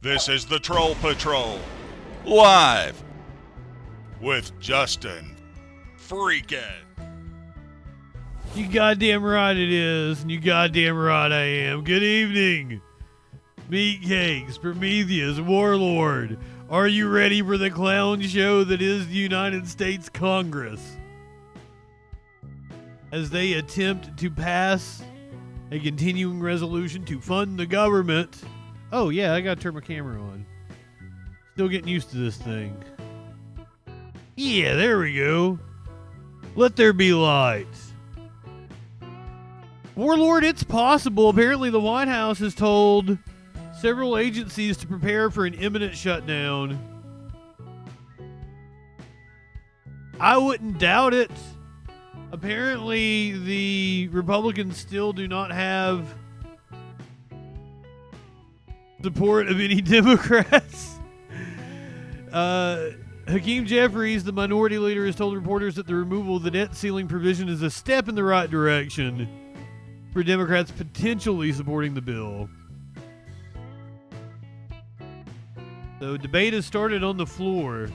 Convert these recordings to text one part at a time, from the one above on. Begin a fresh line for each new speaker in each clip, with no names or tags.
This is the Troll Patrol, live with Justin Freakin.
You goddamn right it is, and you goddamn right I am. Good evening, Meatcakes, Prometheus, Warlord. Are you ready for the clown show that is the United States Congress? As they attempt to pass a continuing resolution to fund the government. Oh yeah, I gotta turn my camera on. Still getting used to this thing. Yeah, there we go. Let there be light. Warlord, it's possible. Apparently the White House has told several agencies to prepare for an imminent shutdown. I wouldn't doubt it. Apparently the Republicans still do not have support of any Democrats. Hakeem Jeffries, the minority leader, has told reporters that the removal of the debt ceiling provision is a step in the right direction for Democrats potentially supporting the bill. So debate has started on the floor.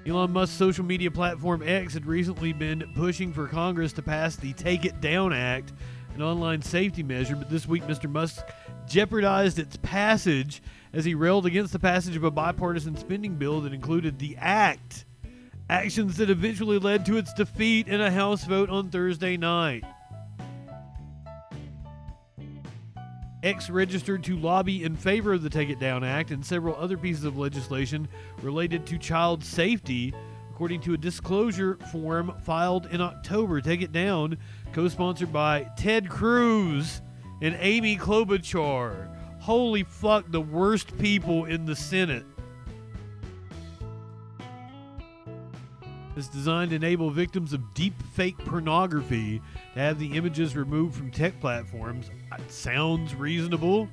Elon Musk's social media platform X had recently been pushing for Congress to pass the Take It Down Act, an online safety measure, but this week Mr. Musk jeopardized its passage as he railed against the passage of a bipartisan spending bill that included the act, actions that eventually led to its defeat in a House vote on Thursday night. X registered to lobby in favor of the Take It Down Act and several other pieces of legislation related to child safety, according to a disclosure form filed in October. Take It Down, co-sponsored by Ted Cruz and Amy Klobuchar. Holy fuck, the worst people in the Senate. It's designed to enable victims of deep fake pornography to have the images removed from tech platforms. It sounds reasonable.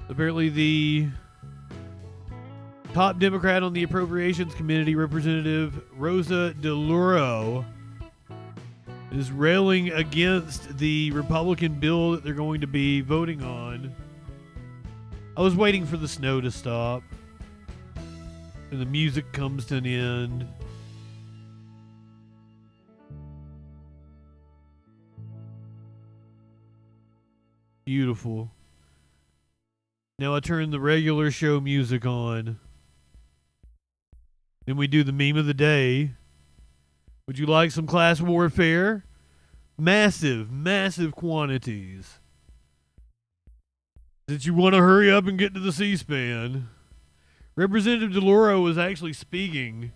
Apparently the top Democrat on the Appropriations Committee, Representative Rosa DeLauro, is railing against the Republican bill that they're going to be voting on. I was waiting for the snow to stop and the music comes to an end. Beautiful. Now I turn the regular show music on. Then we do the meme of the day. Would you like some class warfare? Massive, massive quantities. Did you want to hurry up and get to the C-SPAN? Representative DeLauro was actually speaking.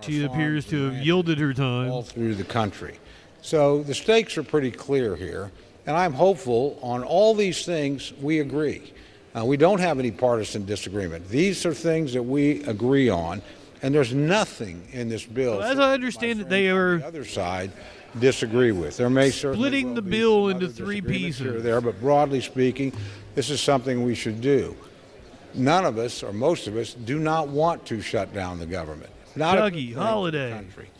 She appears to have yielded her time.
All through the country. So the stakes are pretty clear here, and I'm hopeful on all these things we agree. We don't have any partisan disagreement. These are things that we agree on, and there's nothing in this bill.
Well, as I understand it, they are
on the other side disagree with. There may
splitting the bill into three pieces.
There, but broadly speaking, this is something we should do. None of us, or most of us, do not want to shut down the government. Not
Dougie, Holiday.
Country.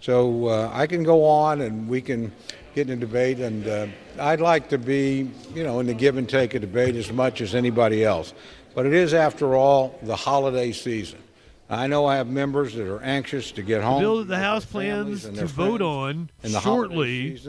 So I can go on and we can get in a debate, and I'd like to be, in the give and take of debate as much as anybody else. But it is, after all, the holiday season. I know I have members that are anxious to get home.
The bill that the House plans to vote on shortly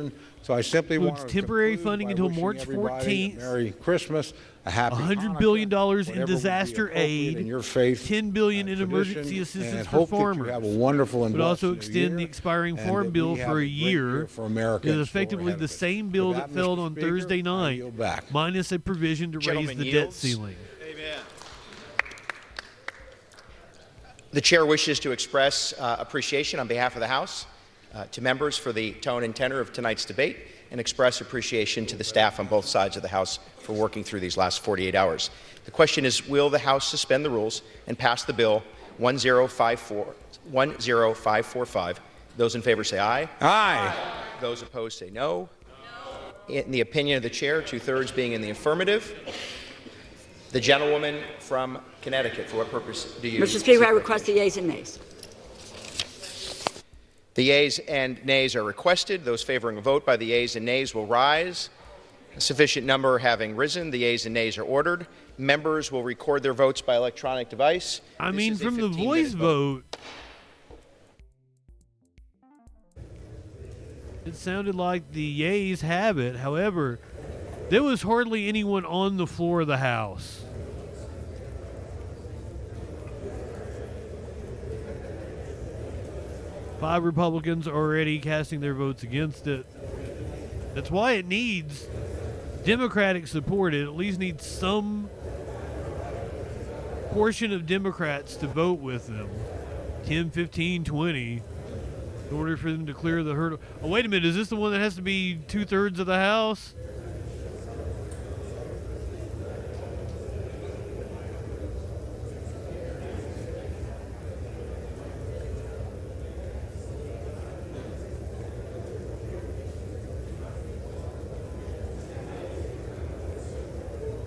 so I simply want to
temporary funding until March 14th.
Merry Christmas, a happy
$100 billion in disaster aid,
in your faith,
$10 billion in emergency assistance for
hope
farmers.
That you have a wonderful and
but also extend the expiring farm bill for a year. It is effectively the same bill that failed on Thursday night, minus a provision to raise the debt ceiling.
Amen. The chair wishes to express appreciation on behalf of the House to members for the tone and tenor of tonight's debate, and express appreciation to the staff on both sides of the House for working through these last 48 hours. The question is, will the House suspend the rules and pass the bill 10545? Those in favor say aye.
Aye.
Those opposed say no. In the opinion of the chair, 2/3 being in the affirmative, The gentlewoman from Connecticut, for what purpose do you?
Mr. Speaker, I request the yeas and nays.
The yeas and nays are requested. Those favoring a vote by the yeas and nays will rise. A sufficient number having risen, the yeas and nays are ordered. Members will record their votes by electronic device.
I mean, from the voice vote, it sounded like the yeas have it. However, there was hardly anyone on the floor of the House. Five Republicans already casting their votes against it. That's why it needs Democratic support. It at least needs some portion of Democrats to vote with them. 10, 15, 20. In order for them to clear the hurdle. Oh, wait a minute. Is this the one that has to be 2/3 of the House?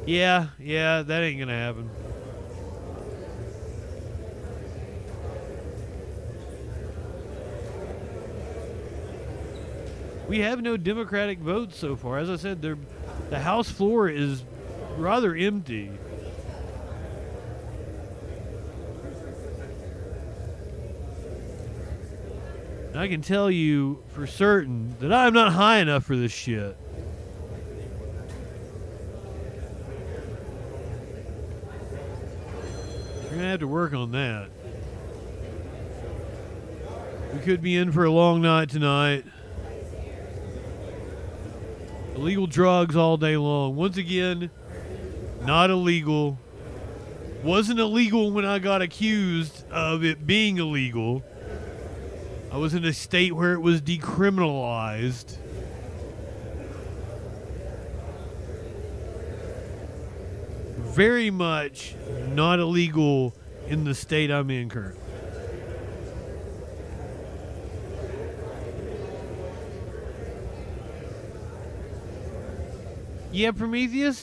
Yeah, that ain't gonna happen. We have no Democratic votes so far. As I said, the House floor is rather empty. And I can tell you for certain that I'm not high enough for this shit. We're going to have to work on that. We could be in for a long night tonight. Illegal drugs all day long. Once again, not illegal. Wasn't illegal when I got accused of it being illegal. I was in a state where it was decriminalized. Very much not illegal in the state I'm in currently. Yeah, Prometheus,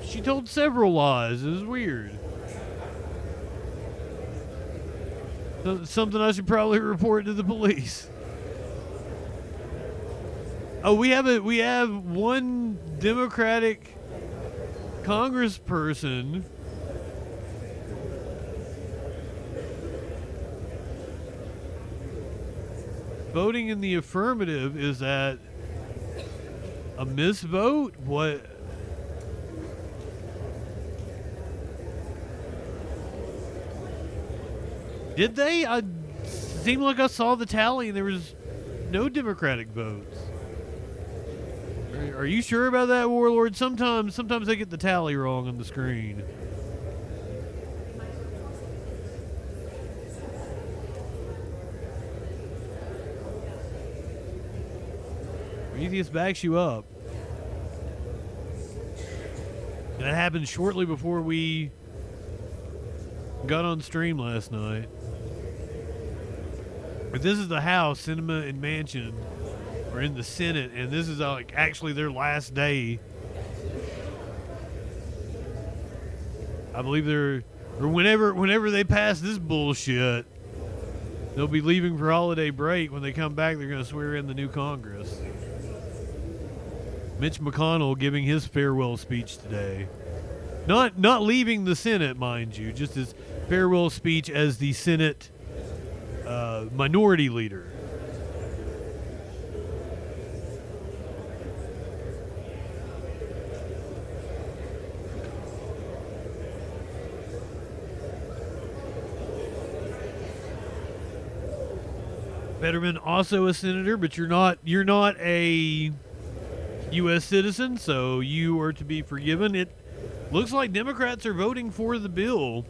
she told several lies. It was weird. Something I should probably report to the police. Oh, we have one Democratic congressperson voting in the affirmative. Is that a misvote? What? Did they? I seemed like I saw the tally and there was no Democratic votes. Are you sure about that, Warlord? Sometimes they get the tally wrong on the screen. Prometheus backs you up. That happened shortly before we got on stream last night. But this is the House, Cinema and Mansion, are in the Senate, and this is like actually their last day. I believe whenever they pass this bullshit, they'll be leaving for holiday break. When they come back, they're going to swear in the new Congress. Mitch McConnell giving his farewell speech today. Not leaving the Senate, mind you, just his farewell speech as the Senate minority leader. Fetterman also a senator, but you're not a U.S. citizen, so you are to be forgiven. It looks like Democrats are voting for the bill.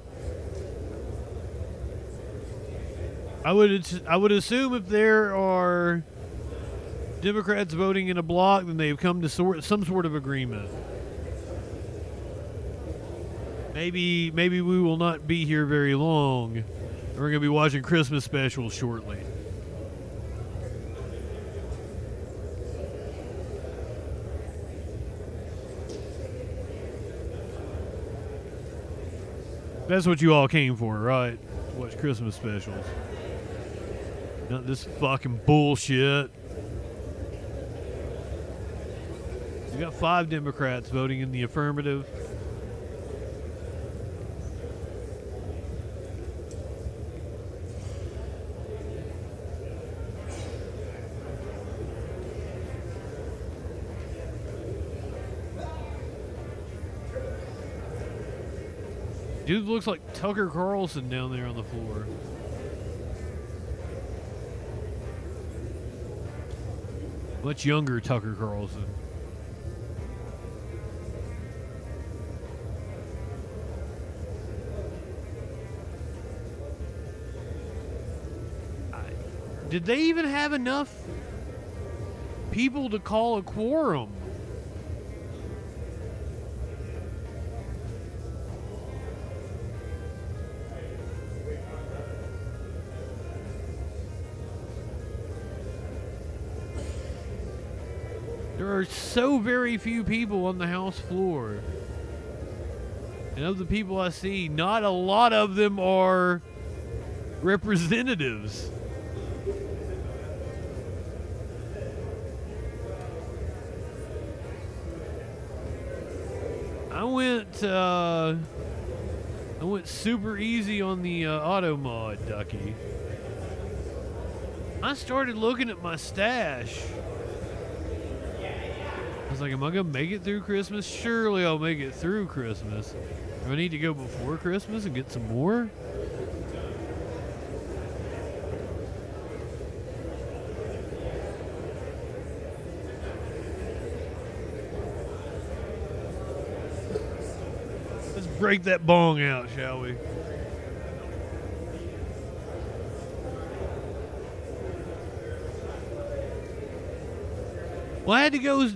I would assume if there are Democrats voting in a block, then they've come to some sort of agreement. Maybe we will not be here very long. We're going to be watching Christmas specials shortly. That's what you all came for, right? Watch Christmas specials. Not this fucking bullshit. We got 5 Democrats voting in the affirmative. Dude looks like Tucker Carlson down there on the floor. Much younger Tucker Carlson. Did they even have enough people to call a quorum? There are so very few people on the House floor. And of the people I see, not a lot of them are representatives. I went super easy on the auto mod, Ducky. I started looking at my stash. I was like, am I going to make it through Christmas? Surely I'll make it through Christmas. Do I need to go before Christmas and get some more? Let's break that bong out, shall we? Well, I had to go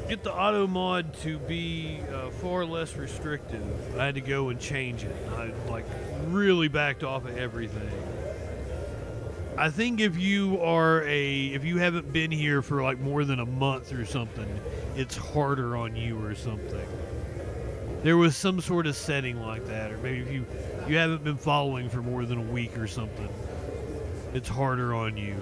get the auto mod to be far less restrictive. I had to go and change it. I really backed off of everything. I think if you haven't been here for like more than a month or something, it's harder on you or something. There was some sort of setting like that, or maybe if you haven't been following for more than a week or something, it's harder on you.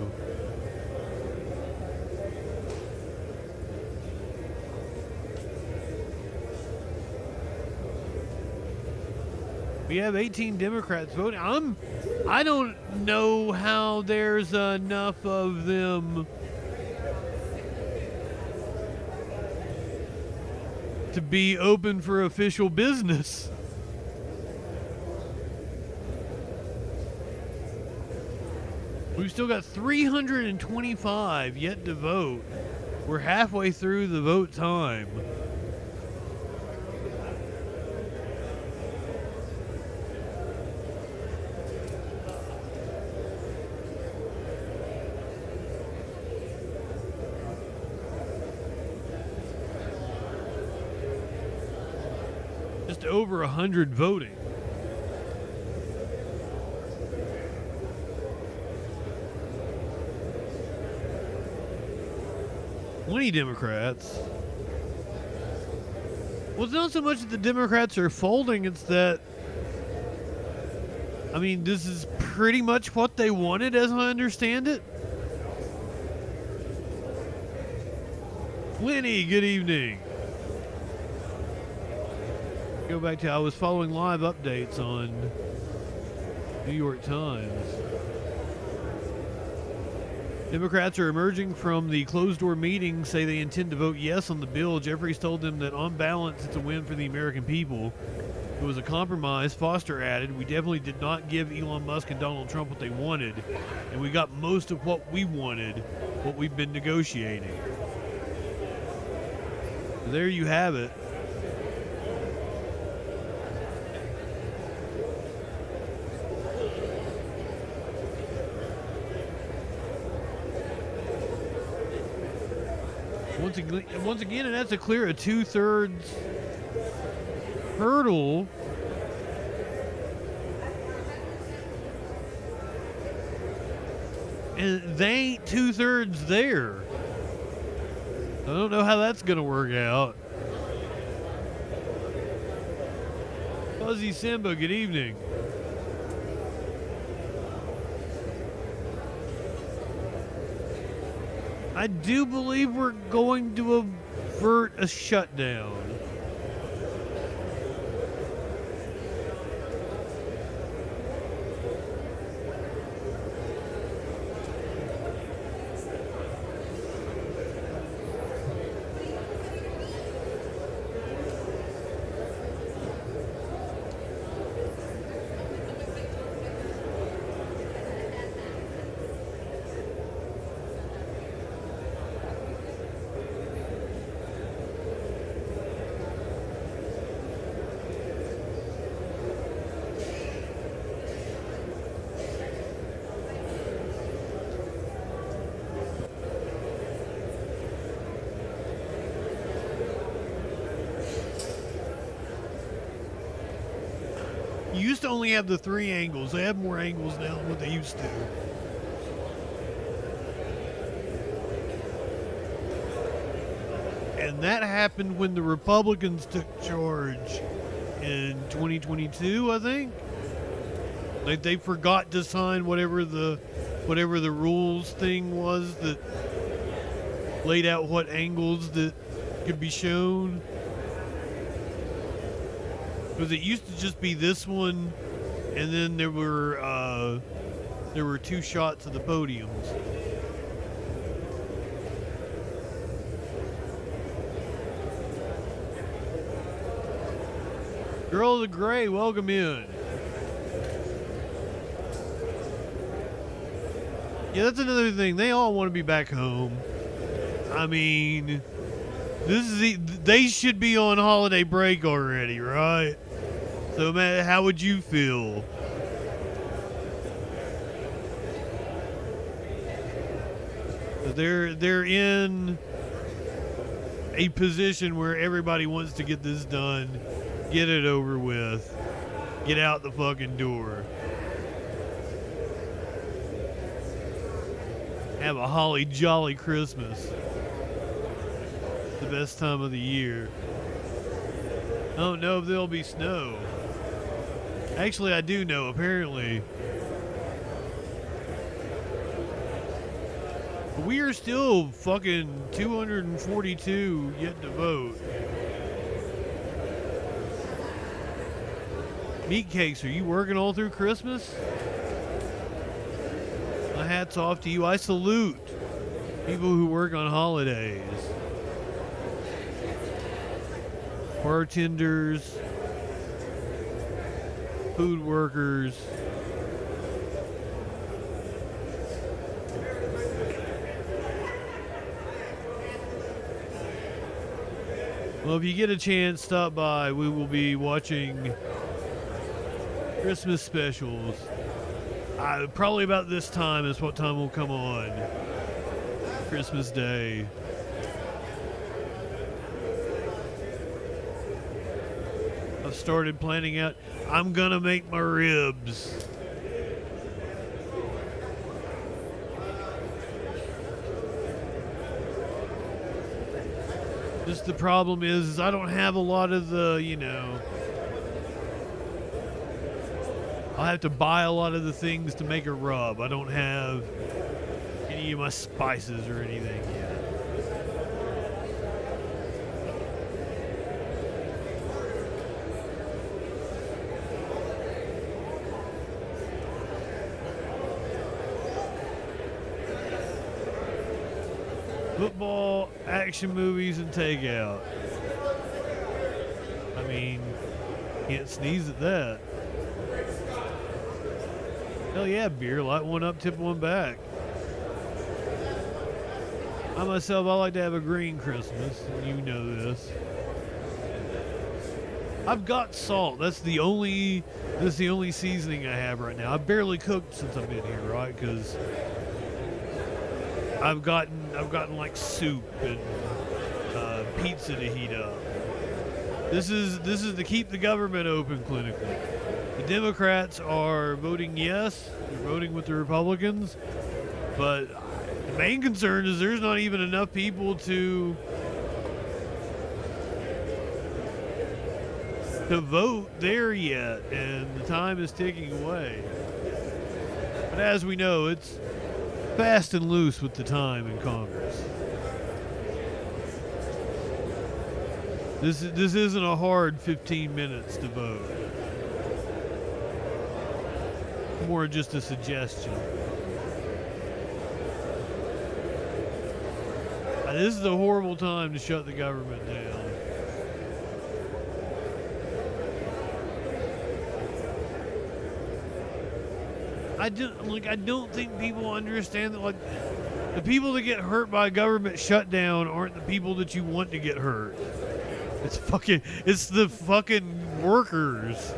We have 18 Democrats voting. I don't know how there's enough of them to be open for official business. We've still got 325 yet to vote. We're halfway through the vote time. Just over 100 voting. Many Democrats. Well, it's not so much that the Democrats are folding, it's that, I mean, this is pretty much what they wanted, as I understand it. Winnie, good evening. Go back to, I was following live updates on New York Times. Democrats are emerging from the closed-door meeting, say they intend to vote yes on the bill. Jeffries told them that on balance, it's a win for the American people. It was a compromise. Foster added, we definitely did not give Elon Musk and Donald Trump what they wanted, and we got most of what we wanted, what we've been negotiating. So there you have it. Once again, and that's a clear a 2/3 hurdle. And they ain't 2/3 there. I don't know how that's going to work out. Fuzzy Simba, good evening. I do believe we're going to avert a shutdown. You used to only have the 3 angles. They have more angles now than what they used to. And that happened when the Republicans took charge in 2022, I think. They forgot to sign whatever the rules thing was that laid out what angles that could be shown. Because it used to just be this one, and then there were 2 shots of the podiums. Girl of the Gray, welcome in. Yeah, that's another thing. They all want to be back home. I mean, they should be on holiday break already, right? So, man, how would you feel? They're in a position where everybody wants to get this done, get it over with, get out the fucking door. Have a holly jolly Christmas. The best time of the year. I don't know if there'll be snow. Actually, I do know, apparently. We are still fucking 242 yet to vote. Meat Cakes, are you working all through Christmas? My hat's off to you. I salute people who work on holidays. Bartenders, food workers. Well, if you get a chance, stop by. We will be watching Christmas specials. Probably about this time is what time will come on. Christmas Day. I've started planning out. I'm gonna make my ribs. Just the problem is I don't have a lot of the, I'll have to buy a lot of the things to make a rub. I don't have any of my spices or anything yet. Football, action movies, and takeout. I mean, can't sneeze at that. Hell yeah, beer. Light one up, tip one back. I myself, I like to have a green Christmas, and you know this. I've got salt. That's the only seasoning I have right now. I've barely cooked since I've been here, right? Because I've gotten like soup and pizza to heat up. This is to keep the government open clinically. The Democrats are voting yes. They're voting with the Republicans. But the main concern is there's not even enough people to to vote there yet, and the time is ticking away. But as we know, it's fast and loose with the time in Congress. This isn't a hard 15 minutes to vote. More just a suggestion. This is a horrible time to shut the government down. I don't think people understand that, like, the people that get hurt by a government shutdown aren't the people that you want to get hurt. It's the fucking workers.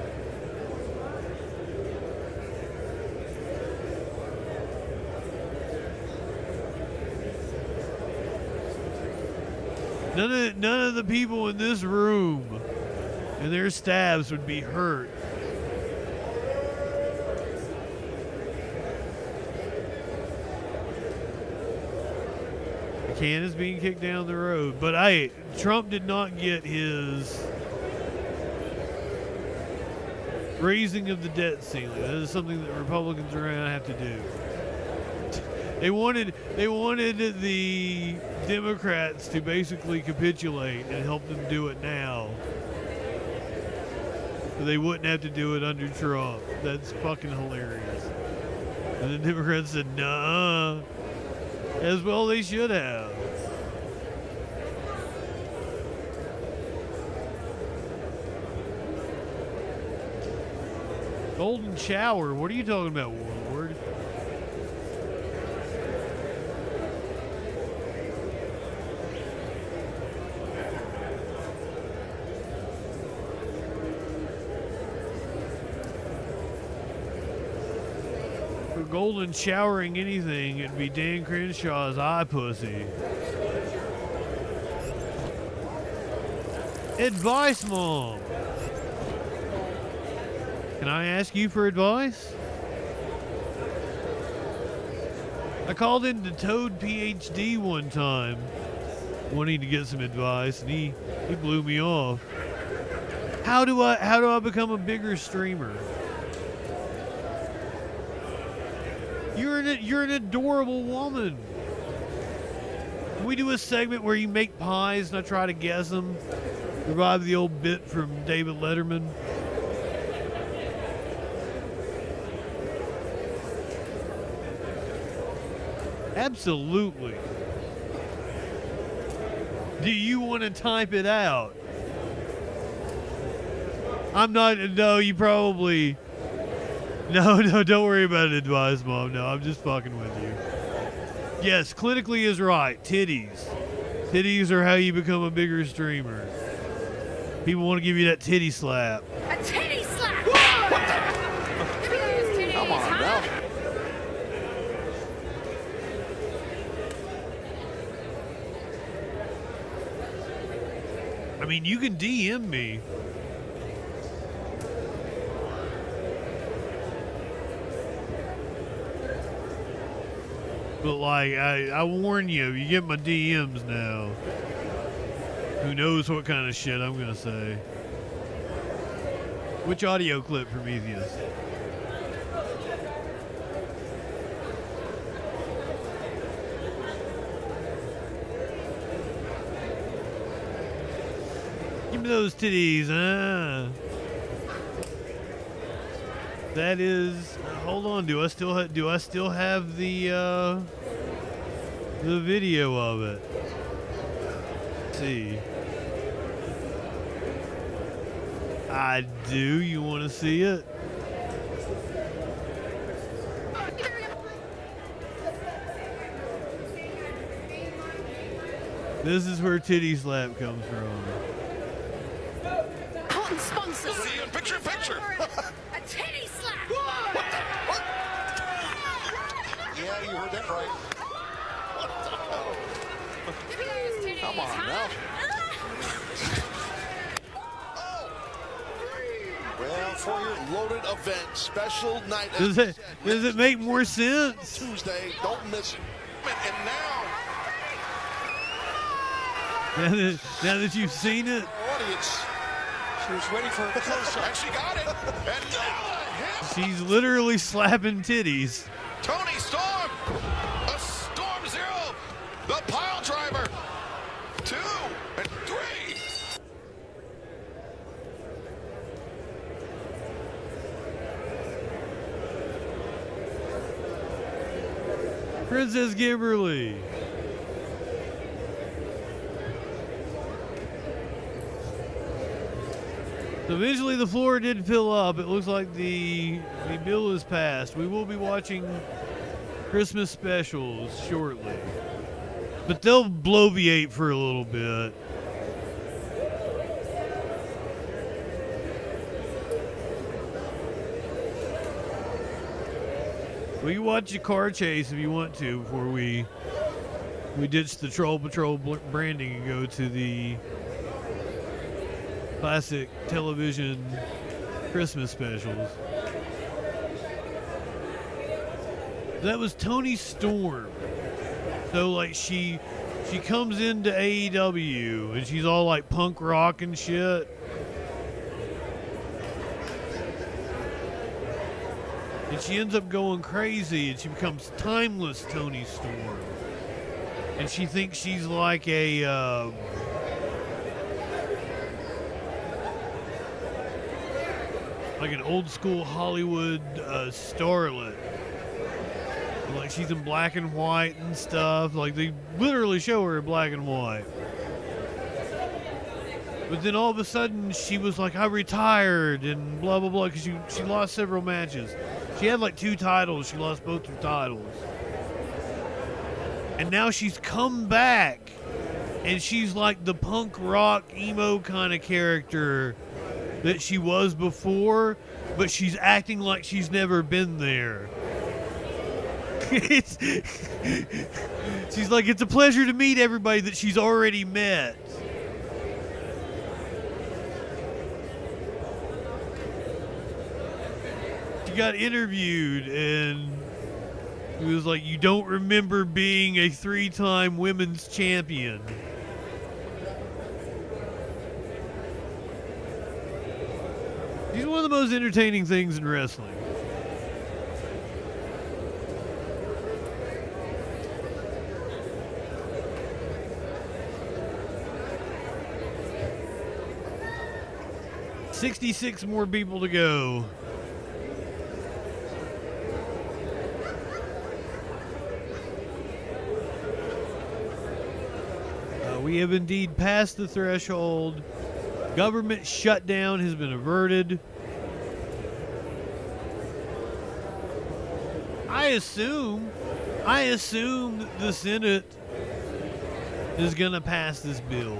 None of the people in this room and their staffs would be hurt. The can is being kicked down the road. But Trump did not get his raising of the debt ceiling. That is something that Republicans are going to have to do. They wanted the Democrats to basically capitulate and help them do it now, so they wouldn't have to do it under Trump. That's fucking hilarious. And the Democrats said, "Nah." As well they should have. Golden shower? What are you talking about, Warlord? For golden showering anything, it'd be Dan Crenshaw's eye pussy. Advice, Mom. Can I ask you for advice? I called into Toad PhD one time wanting to get some advice, and he blew me off. How do I become a bigger streamer? You're an adorable woman. Can we do a segment where you make pies and I try to guess them? Revive the old bit from David Letterman. Absolutely. Do you want to type it out? No, you probably... No, don't worry about advice, Mom. No, I'm just fucking with you. Yes, clinically is right. Titties. Titties are how you become a bigger streamer. People want to give you that titty slap.
A titty slap!
Come on, now.
I mean, you can DM me. But, like, I warn you, you get my DMs now. Who knows what kind of shit I'm going to say. Which audio clip, Prometheus? Give me those titties, huh? That is... Hold on, do I still have the video of it? Let's see. I do. You want to see it? This is where titty slap comes from.
Cotton sponsors.
See you in picture.
A titty slap.
What? Yeah, you heard that right. What the hell?
Give me those titties,
Come on, now. Well, for your loaded event, special night.
Does it make more sense?
Tuesday, don't miss it. And
Now that you've seen it,
audience She was ready for a kill shot. And she got it. And now a hit.
She's literally slapping titties.
Tony Storm. A Storm Zero. The pile driver. 2 and 3.
Princess Kimberly. So eventually the floor did fill up. It looks like the bill is passed. We will be watching Christmas specials shortly. But they'll bloviate for a little bit. We can watch a car chase if you want to before we ditch the Troll Patrol branding and go to the classic television Christmas specials. That was Tony Storm. So like she comes into AEW and she's all like punk rock and shit. And she ends up going crazy and she becomes timeless Tony Storm. And she thinks she's like a like an old school Hollywood starlet. Like she's in black and white and stuff. Like they literally show her in black and white. But then all of a sudden she was like, I retired and blah, blah, blah. Because she lost several matches. She had like 2 titles. She lost both her titles. And now she's come back. And she's like the punk rock emo kind of character that she was before. But she's acting like she's never been there. She's like, it's a pleasure to meet everybody that she's already met. She got interviewed and it was like, you don't remember being a 3-time women's champion. She's one of the most entertaining things in wrestling. $66 more people to go. We have indeed passed the threshold. Government shutdown has been averted. I assume that the Senate is going to pass this bill.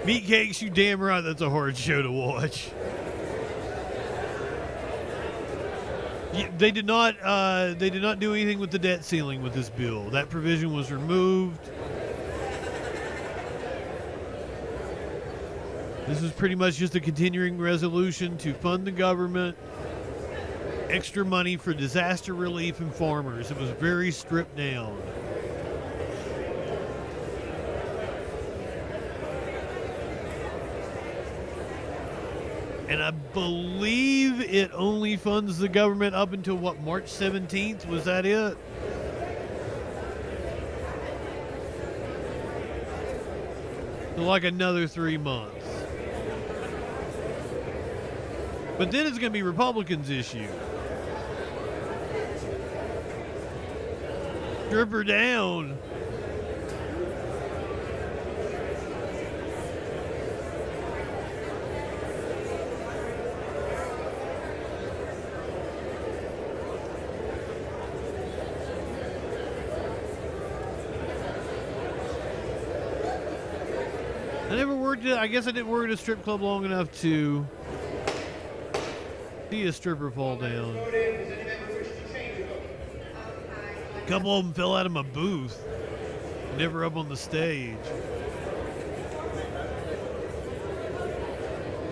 Meatcakes, you damn right that's a hard show to watch. They did not do anything with the debt ceiling with this bill. That provision was removed. This is pretty much just a continuing resolution to fund the government, extra money for disaster relief and farmers. It was very stripped down. And I believe it only funds the government up until, what, March 17th? Was that it? So like another 3 months. But then it's going to be Republicans' issue. Strip her down. I guess I didn't work at a strip club long enough to see a stripper fall down. A couple of them fell out of my booth. Never up on the stage.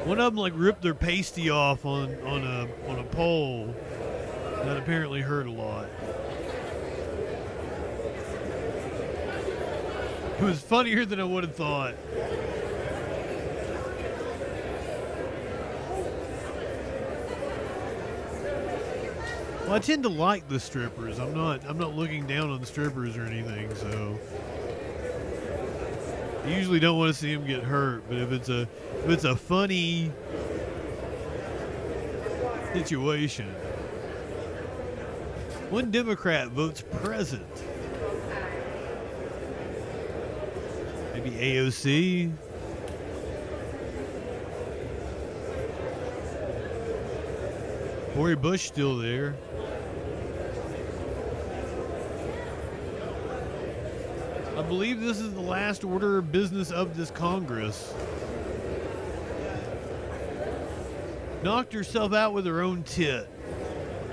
One of them like ripped their pasty off on a pole. That apparently hurt a lot. It was funnier than I would have thought. Well, I tend to like the strippers. I'm not looking down on the strippers or anything, so I usually don't want to see them get hurt. But if it's a funny situation. One Democrat votes present. Maybe AOC. Cori Bush still there. I believe this is the last order of business of this Congress. Knocked herself out with her own tit.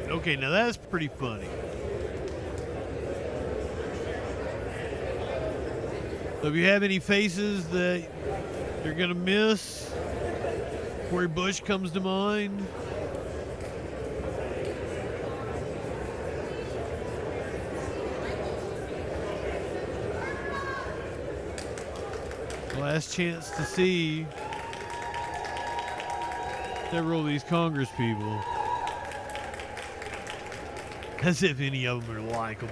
Okay, now that's pretty funny. So if you have any faces that you're going to miss, Cori Bush comes to mind. Last chance to see several of these Congress people. As if any of them are likable.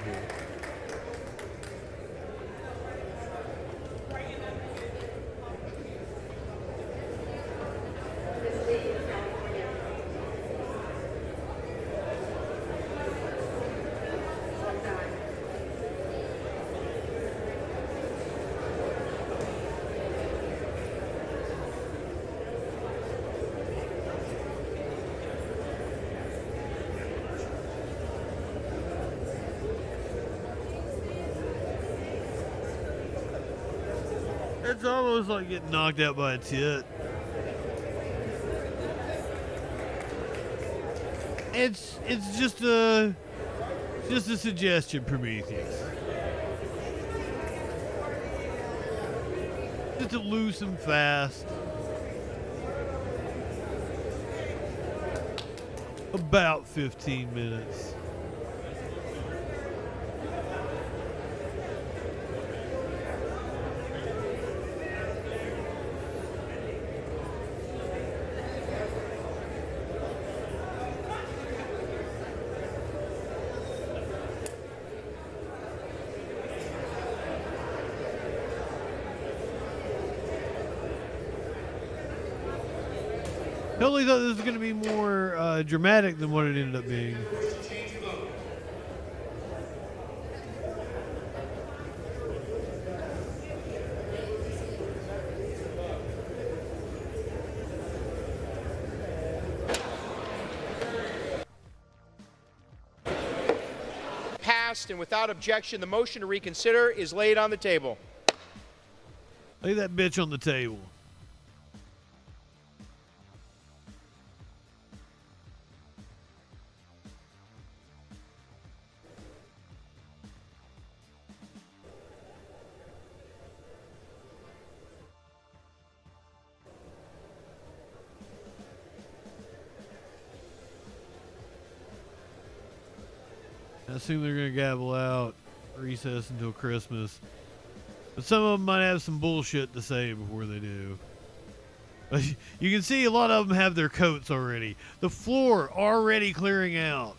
It's almost like getting knocked out by a tit. It's just a suggestion, Prometheus. Just to loose and fast. About 15 minutes. Totally thought this was going to be more dramatic than what it ended up being.
Passed, and without objection, the motion to reconsider is laid on the table.
Lay that bitch on the table. I assume they're going to gavel out, recess until Christmas. But some of them might have some bullshit to say before they do. But you can see a lot of them have their coats already. The floor already clearing out.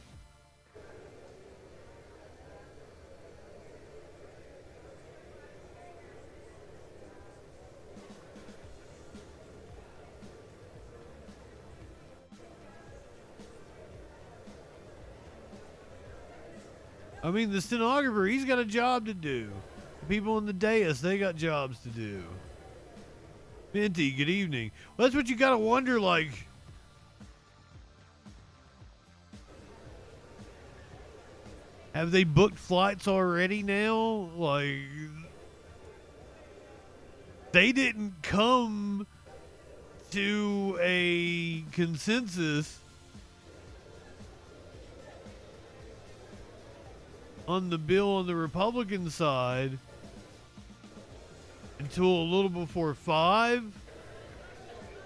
I mean, the stenographer, he's got a job to do. The people in the dais, they got jobs to do. Minty, good evening. Well, that's what you got to wonder, like. Have they booked flights already now? Like, they didn't come to a consensus on the bill on the Republican side until a little before 5.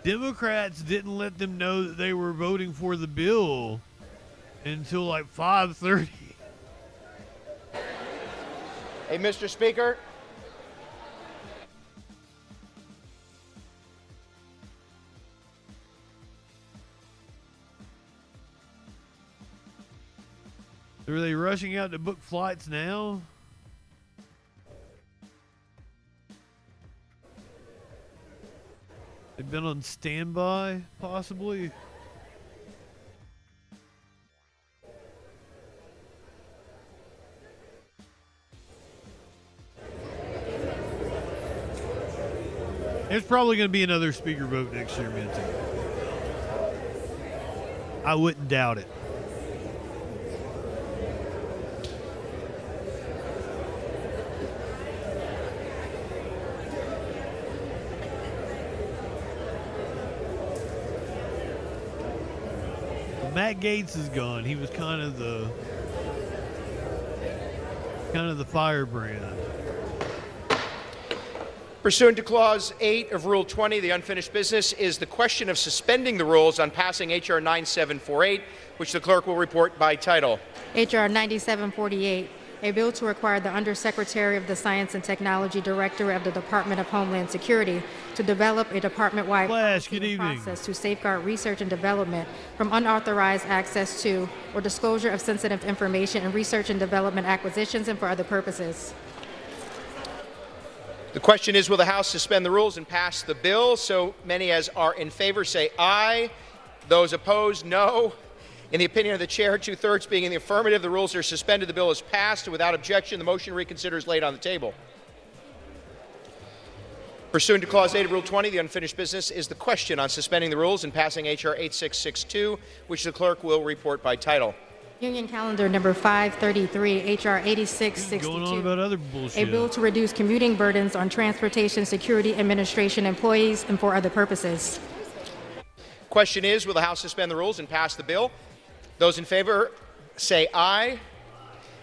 Democrats didn't let them know that they were voting for the bill until like 5:30.
Hey, Mr. Speaker,
Are they rushing out to book flights now? They've been on standby, possibly. There's probably going to be another speaker vote next year, Minty. I wouldn't doubt it. Matt Gaetz is gone. He was kind of the firebrand.
Pursuant to Clause 8 of Rule 20, the unfinished business is the question of suspending the rules on passing H.R. 9748, which the clerk will report by title.
H.R. 9748, a bill to require the Undersecretary of the Science and Technology Director of the Department of Homeland Security to develop a department-wide process to safeguard research and development from unauthorized access to or disclosure of sensitive information in research and development acquisitions and for other purposes.
The question is, will the House suspend the rules and pass the bill? So many as are in favor say aye. Those opposed, no. In the opinion of the chair, 2/3 being in the affirmative, the rules are suspended. The bill is passed. Without objection, the motion to reconsider is laid on the table. Pursuant to Clause 8 of Rule 20, the unfinished business is the question on suspending the rules and passing H.R. 8662, which the clerk will report by title.
Union Calendar number 533, H.R. 8662.
Going on about other bullshit.
A bill to reduce commuting burdens on Transportation Security Administration employees and for other purposes.
Question is, will the House suspend the rules and pass the bill? Those in favor say aye.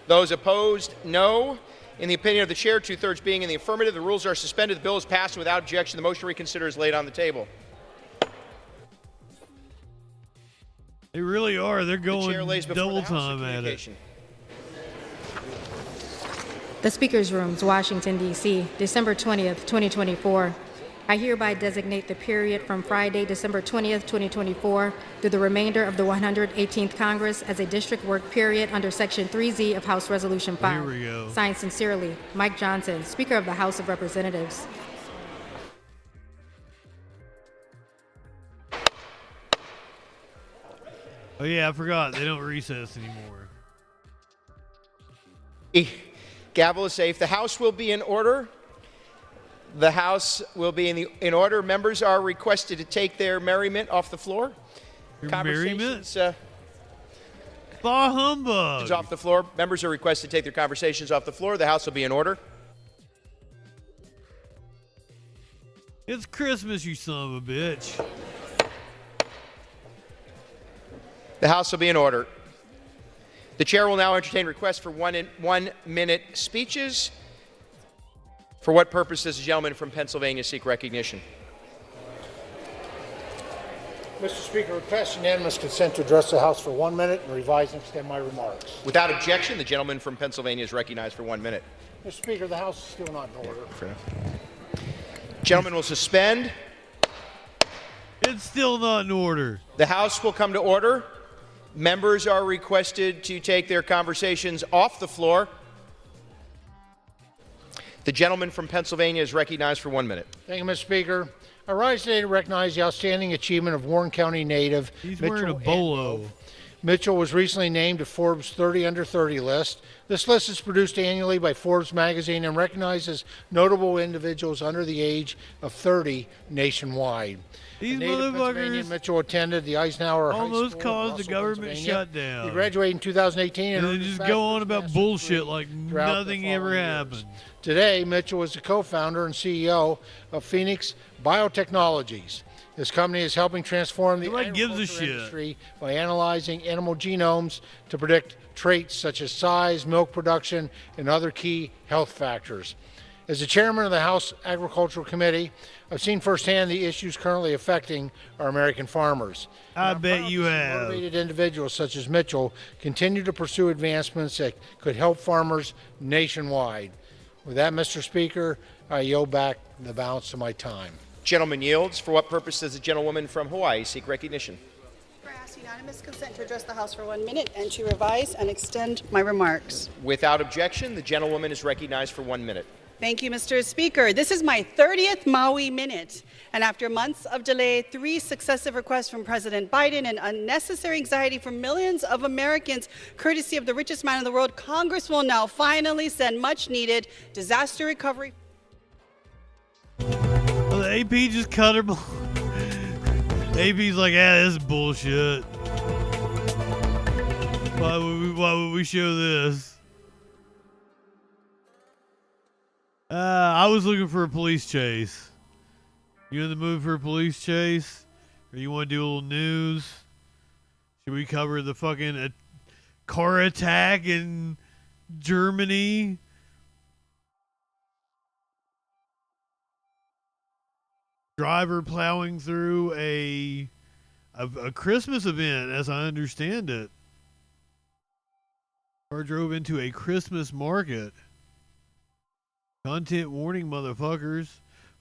Those opposed, no. In the opinion of the chair, 2/3 being in the affirmative, the rules are suspended. The bill is passed without objection. The motion to reconsider is laid on the table.
They really are. They're going double
the
time at it.
The Speaker's Rooms, Washington, D.C., December 20th, 2024. I hereby designate the period from Friday, December 20th, 2024, through the remainder of the 118th Congress as a district work period under Section 3Z of House Resolution 5.
Here we go.
Signed sincerely, Mike Johnson, Speaker of the House of Representatives.
Oh, yeah, I forgot. They don't recess anymore.
Gavel is safe. The House will be in order. The House will be in order. Members are requested to take their merriment off the floor.
Your merriment? Bah humbug.
Off the floor. Members are requested to take their conversations off the floor. The House will be in order.
It's Christmas, you son of a bitch.
The House will be in order. The chair will now entertain requests for 1-minute speeches. For what purpose does the gentleman from Pennsylvania seek recognition?
Mr. Speaker, request unanimous consent to address the House for 1 minute and revise and extend my remarks.
Without objection, the gentleman from Pennsylvania is recognized for 1 minute.
Mr. Speaker, the House is still not in order.
Gentleman will suspend.
It's still not in order.
The House will come to order. Members are requested to take their conversations off the floor. The gentleman from Pennsylvania is recognized for 1 minute.
Thank you, Mr. Speaker. I rise today to recognize the outstanding achievement of Warren County native
Mitchell. Wearing a bolo.
Mitchell was recently named to Forbes 30 Under 30 list. This list is produced annually by Forbes magazine and recognizes notable individuals under the age of 30 nationwide.
These
motherfuckers Mitchell attended the Eisenhower
almost
High School
caused the government shutdown.
He graduated in 2018
and then just go on about bullshit like nothing ever happened.
Today, Mitchell is the co-founder and CEO of Phoenix Biotechnologies. This company is helping transform the agriculture industry by analyzing animal genomes to predict traits such as size, milk production, and other key health factors. As the chairman of the House Agricultural Committee, I've seen firsthand the issues currently affecting our American farmers.
I bet you have.
Motivated individuals such as Mitchell continue to pursue advancements that could help farmers nationwide. With that, Mr. Speaker, I yield back the balance of my time.
Gentleman yields. For what purpose does the gentlewoman from Hawaii seek recognition?
For
ask unanimous consent to address the House for 1 minute and to revise and extend my remarks.
Without objection, the gentlewoman is recognized for 1 minute.
Thank you, Mr. Speaker. This is my 30th Maui Minute, and after months of delay, 3 successive requests from President Biden, and unnecessary anxiety for millions of Americans, courtesy of the richest man in the world, Congress will now finally send much-needed disaster recovery.
Well, the AP just cut her. AP's like, this is bullshit. Why would we show this? I was looking for a police chase. You in the mood for a police chase? Or you want to do a little news? Should we cover the fucking car attack in Germany? Driver plowing through a Christmas event, as I understand it. Car drove into a Christmas market. Content warning, motherfuckers.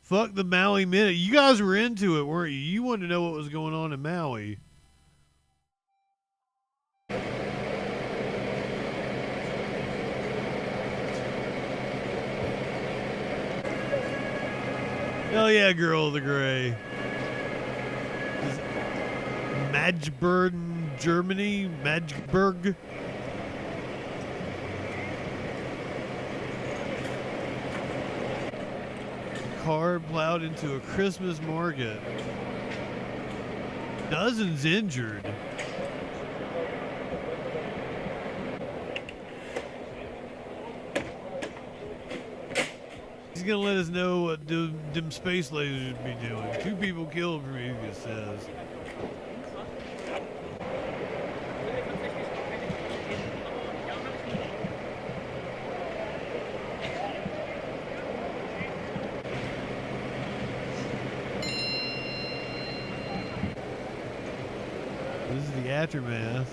Fuck the Maui Minute. You guys were into it, weren't you? You wanted to know what was going on in Maui. Hell yeah, girl of the gray. Magdeburg, Germany. Magdeburg. Car plowed into a Christmas market. Dozens injured. He's gonna let us know what them space lasers be doing. 2 people killed, Prometheus says. This is the aftermath.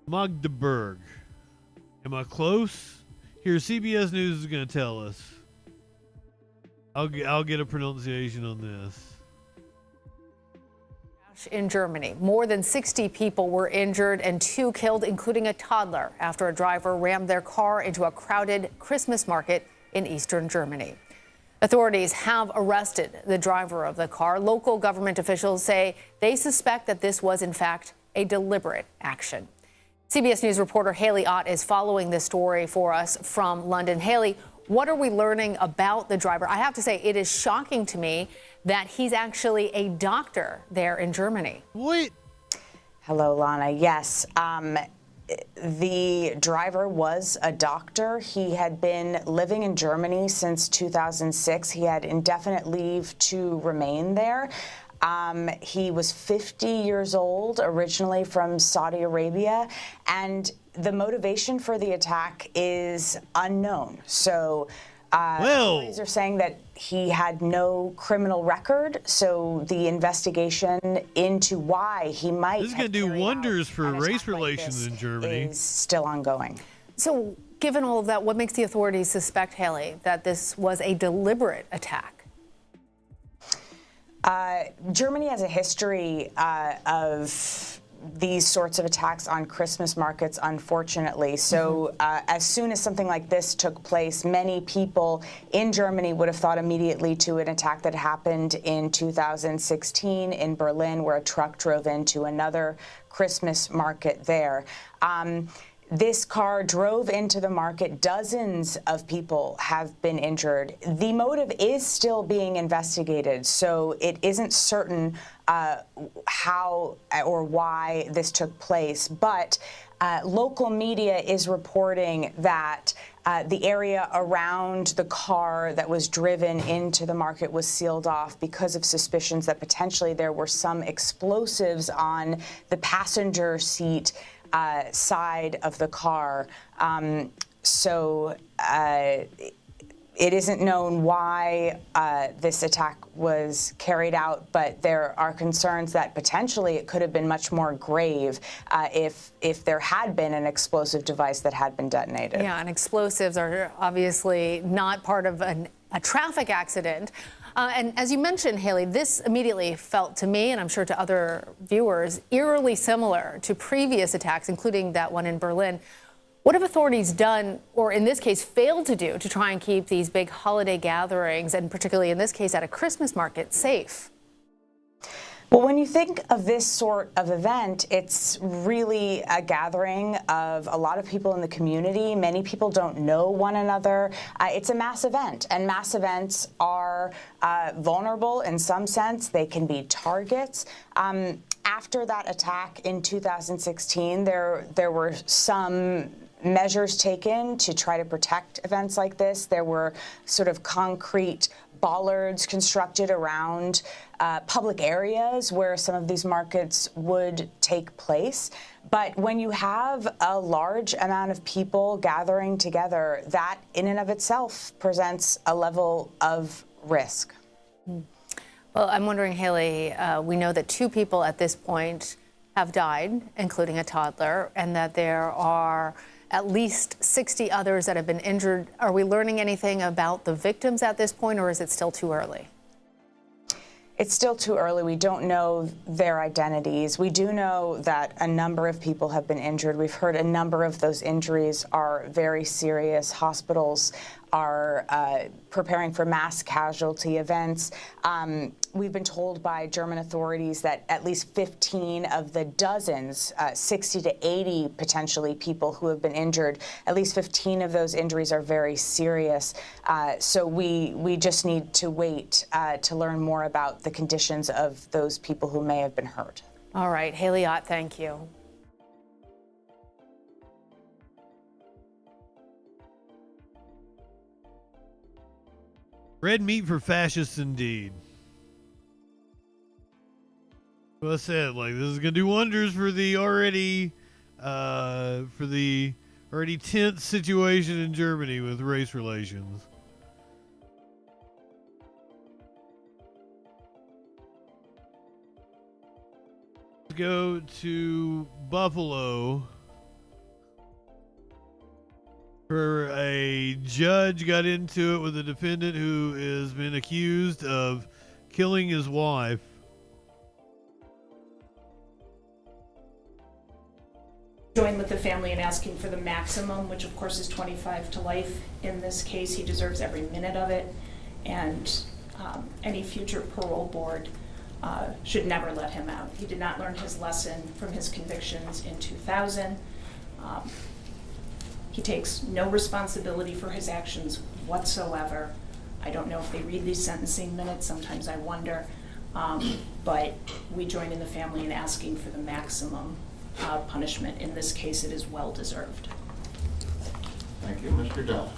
Magdeburg. Am I close? Here, CBS News is going to tell us. I'll get a pronunciation on this.
In Germany, more than 60 people were injured and 2 killed, including a toddler, after a driver rammed their car into a crowded Christmas market in eastern Germany. Authorities have arrested the driver of the car. Local government officials say they suspect that this was, in fact, a deliberate action. CBS News reporter Haley Ott is following this story for us from London. Haley, what are we learning about the driver? I have to say, it is shocking to me that he's actually a doctor there in Germany.
What?
Hello, Lana. Yes. The driver was a doctor. He had been living in Germany since 2006. He had indefinite leave to remain there. He was 50 years old, originally from Saudi Arabia, and the motivation for the attack is unknown. So authorities are saying that he had no criminal record, so the investigation into why he might
This is going to do wonders for race relations in Germany.
Is still ongoing.
So, given all of that, what makes the authorities suspect, Haley, that this was a deliberate attack?
Germany has a history of these sorts of attacks on Christmas markets, unfortunately. So as soon as something like this took place, many people in Germany would have thought immediately to an attack that happened in 2016 in Berlin, where a truck drove into another Christmas market there. This car drove into the market. Dozens of people have been injured. The motive is still being investigated, so it isn't certain how or why this took place. But local media is reporting that the area around the car that was driven into the market was sealed off because of suspicions that potentially there were some explosives on the passenger seat side of the car. It isn't known why this attack was carried out, but there are concerns that potentially it could have been much more grave if there had been an explosive device that had been detonated.
Yeah, and explosives are obviously not part of a traffic accident. And as you mentioned, Haley, this immediately felt to me, and I'm sure to other viewers, eerily similar to previous attacks, including that one in Berlin. What have authorities done, or in this case failed to do, to try and keep these big holiday gatherings, and particularly in this case at a Christmas market, safe?
Well, when you think of this sort of event, it's really a gathering of a lot of people in the community. Many people don't know one another. It's a mass event, and mass events are vulnerable in some sense. They can be targets. After that attack in 2016, there were some measures taken to try to protect events like this. There were sort of concrete bollards constructed around public areas where some of these markets would take place. But when you have a large amount of people gathering together, that in and of itself presents a level of risk.
Well, I'm wondering, Haley, we know that 2 people at this point have died, including a toddler, and that there are at least 60 others that have been injured. Are we learning anything about the victims at this point, or is it still too early?
It's still too early. We don't know their identities. We do know that a number of people have been injured. We've heard a number of those injuries are very serious. Hospitals are preparing for mass casualty events. We've been told by German authorities that at least 15 of the dozens, 60 to 80 potentially people who have been injured, at least 15 of those injuries are very serious. So we just need to wait to learn more about the conditions of those people who may have been hurt.
All right, Haley Ott, thank you.
Red meat for fascists, indeed. Well, I said, like, this is gonna do wonders for the already tense situation in Germany with race relations. Let's go to Buffalo. Where a judge got into it with a defendant who has been accused of killing his wife.
Join with the family in asking for the maximum, which of course is 25 to life. In this case, he deserves every minute of it, and any future parole board should never let him out. He did not learn his lesson from his convictions in 2000. He takes no responsibility for his actions whatsoever. I don't know if they read these sentencing minutes. Sometimes I wonder. But we join in the family in asking for the maximum punishment. In this case, it is well deserved.
Thank you. Mr. Dell.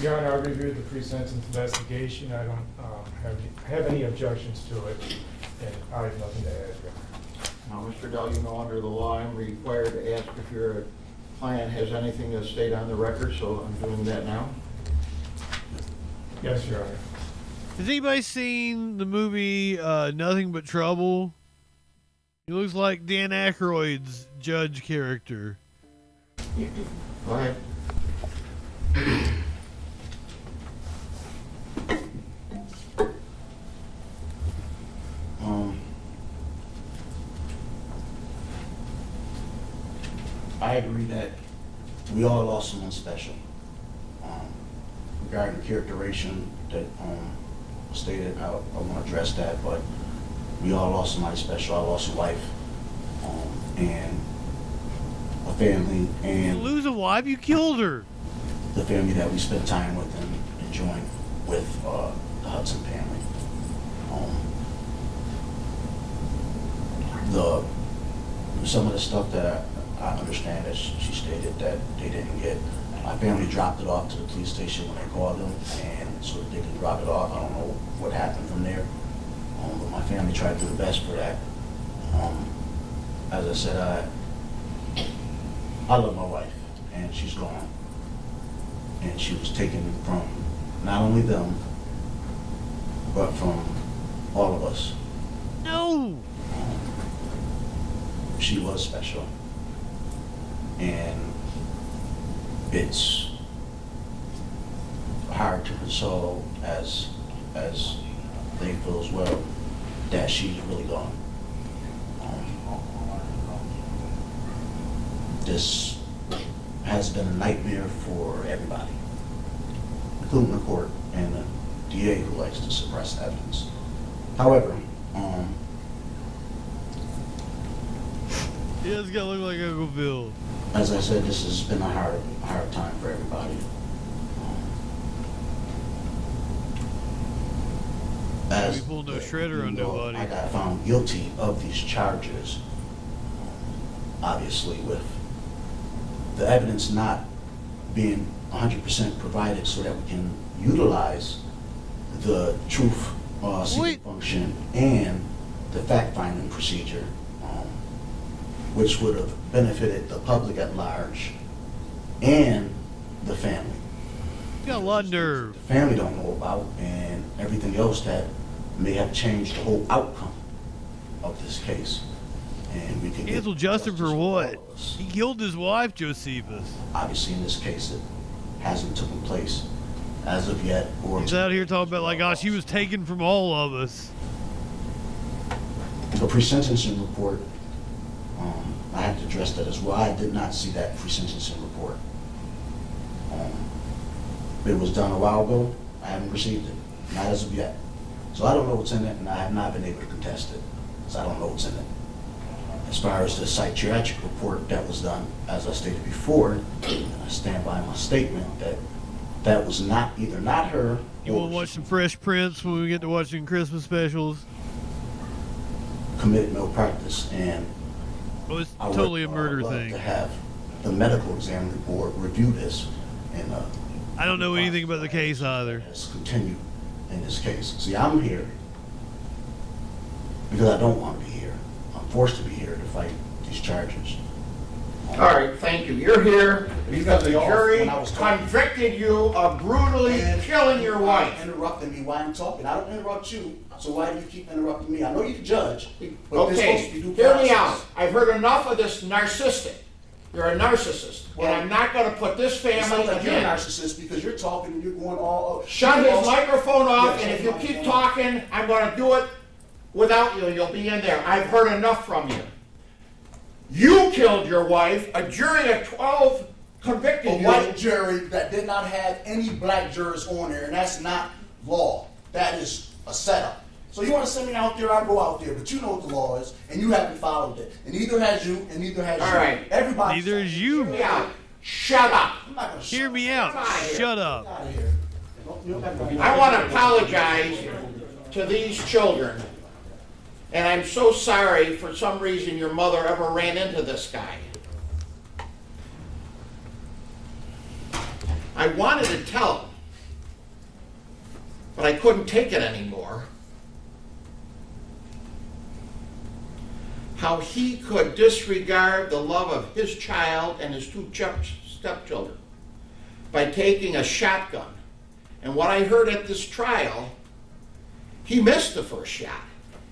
Your Honor, I reviewed the pre-sentence investigation. I don't have any objections to it, and I have nothing to add.
Now, Mr. Dell, you know under the law I'm required to ask if your client has anything to state on the record, so I'm doing that now.
Yes, Your Honor.
Has anybody seen the movie Nothing But Trouble? He looks like Dan Aykroyd's judge character.
Go ahead.
I agree that we all lost someone special. Regarding characterization that stated, I want to address that, but we all lost somebody special. I lost a wife and a family. And
you lose a wife? You killed her.
The family that we spent time with and enjoying with the Hudson family. Some of the stuff that I understand that she stated that they didn't get. My family dropped it off to the police station when they called them, and so that they could drop it off. I don't know what happened from there, but my family tried to do the best for that. As I said, I love my wife, and she's gone, and she was taken from not only them, but from all of us.
No!
She was special. And it's hard to console as they feel as well that she's really gone. This has been a nightmare for everybody, including the court and the DA who likes to suppress evidence. However,
yeah, it's gonna look like Uncle Bill.
As I said, this has been a hard time for everybody. As
we pulled no shredder on nobody.
I got found guilty of these charges, obviously with the evidence not being 100% provided so that we can utilize the truth seeking function and the fact-finding procedure, which would have benefited the public at large and the family.
You got a lot of nerve.
The family don't know about, and everything else that may have changed the whole outcome of this case. And we can
cancel Justin for what? He killed his wife, Josephus.
Obviously, in this case, it hasn't taken place as of yet. Or
he's out here talking about like, oh, she was taken from all of us.
The pre-sentencing report, I have to address that as well. I did not see that pre-sentencing report. It was done a while ago. I haven't received it, not as of yet. So I don't know what's in it, and I have not been able to contest it, so I don't know what's in it. As far as the psychiatric report that was done, as I stated before, and I stand by my statement that was either not her.
You want to watch some Fresh Prince when we get to watching Christmas specials?
Committed malpractice, and
it's totally a murder thing.
To have the medical examining board review this, and
I don't know anything about the case either.
Has continued in this case. See, I'm here because I don't want to be here. I'm forced to be here to fight these charges.
All right, thank you. You're here because the jury convicted you of brutally killing your wife.
Interrupting me while I'm talking. I don't interrupt you, so why do you keep interrupting me? I know you can judge, but
okay, hear me out. I've heard enough of this narcissistic. You're a narcissist, and I'm not going to put this family again.
You're a narcissist because you're talking and you're going all.
Shut his microphone off, and if you keep talking, I'm going to do it without you. You'll be in there. I've heard enough from you. You killed your wife. A jury of 12 convicted you.
A white jury that did not have any black jurors on there, and that's not law. That is a setup. So you want to send me out there, I go out there, but you know what the law is, and you haven't followed it. And neither has you, and neither has you.
All right.
Everybody.
Neither is you.
Hear me out. Shut up.
I'm not gonna
Hear me out. Shut up.
I want to apologize to these children. And I'm so sorry for some reason your mother ever ran into this guy. I wanted to tell him, but I couldn't take it anymore. How he could disregard the love of his child and his two stepchildren by taking a shotgun. And what I heard at this trial, he missed the first shot.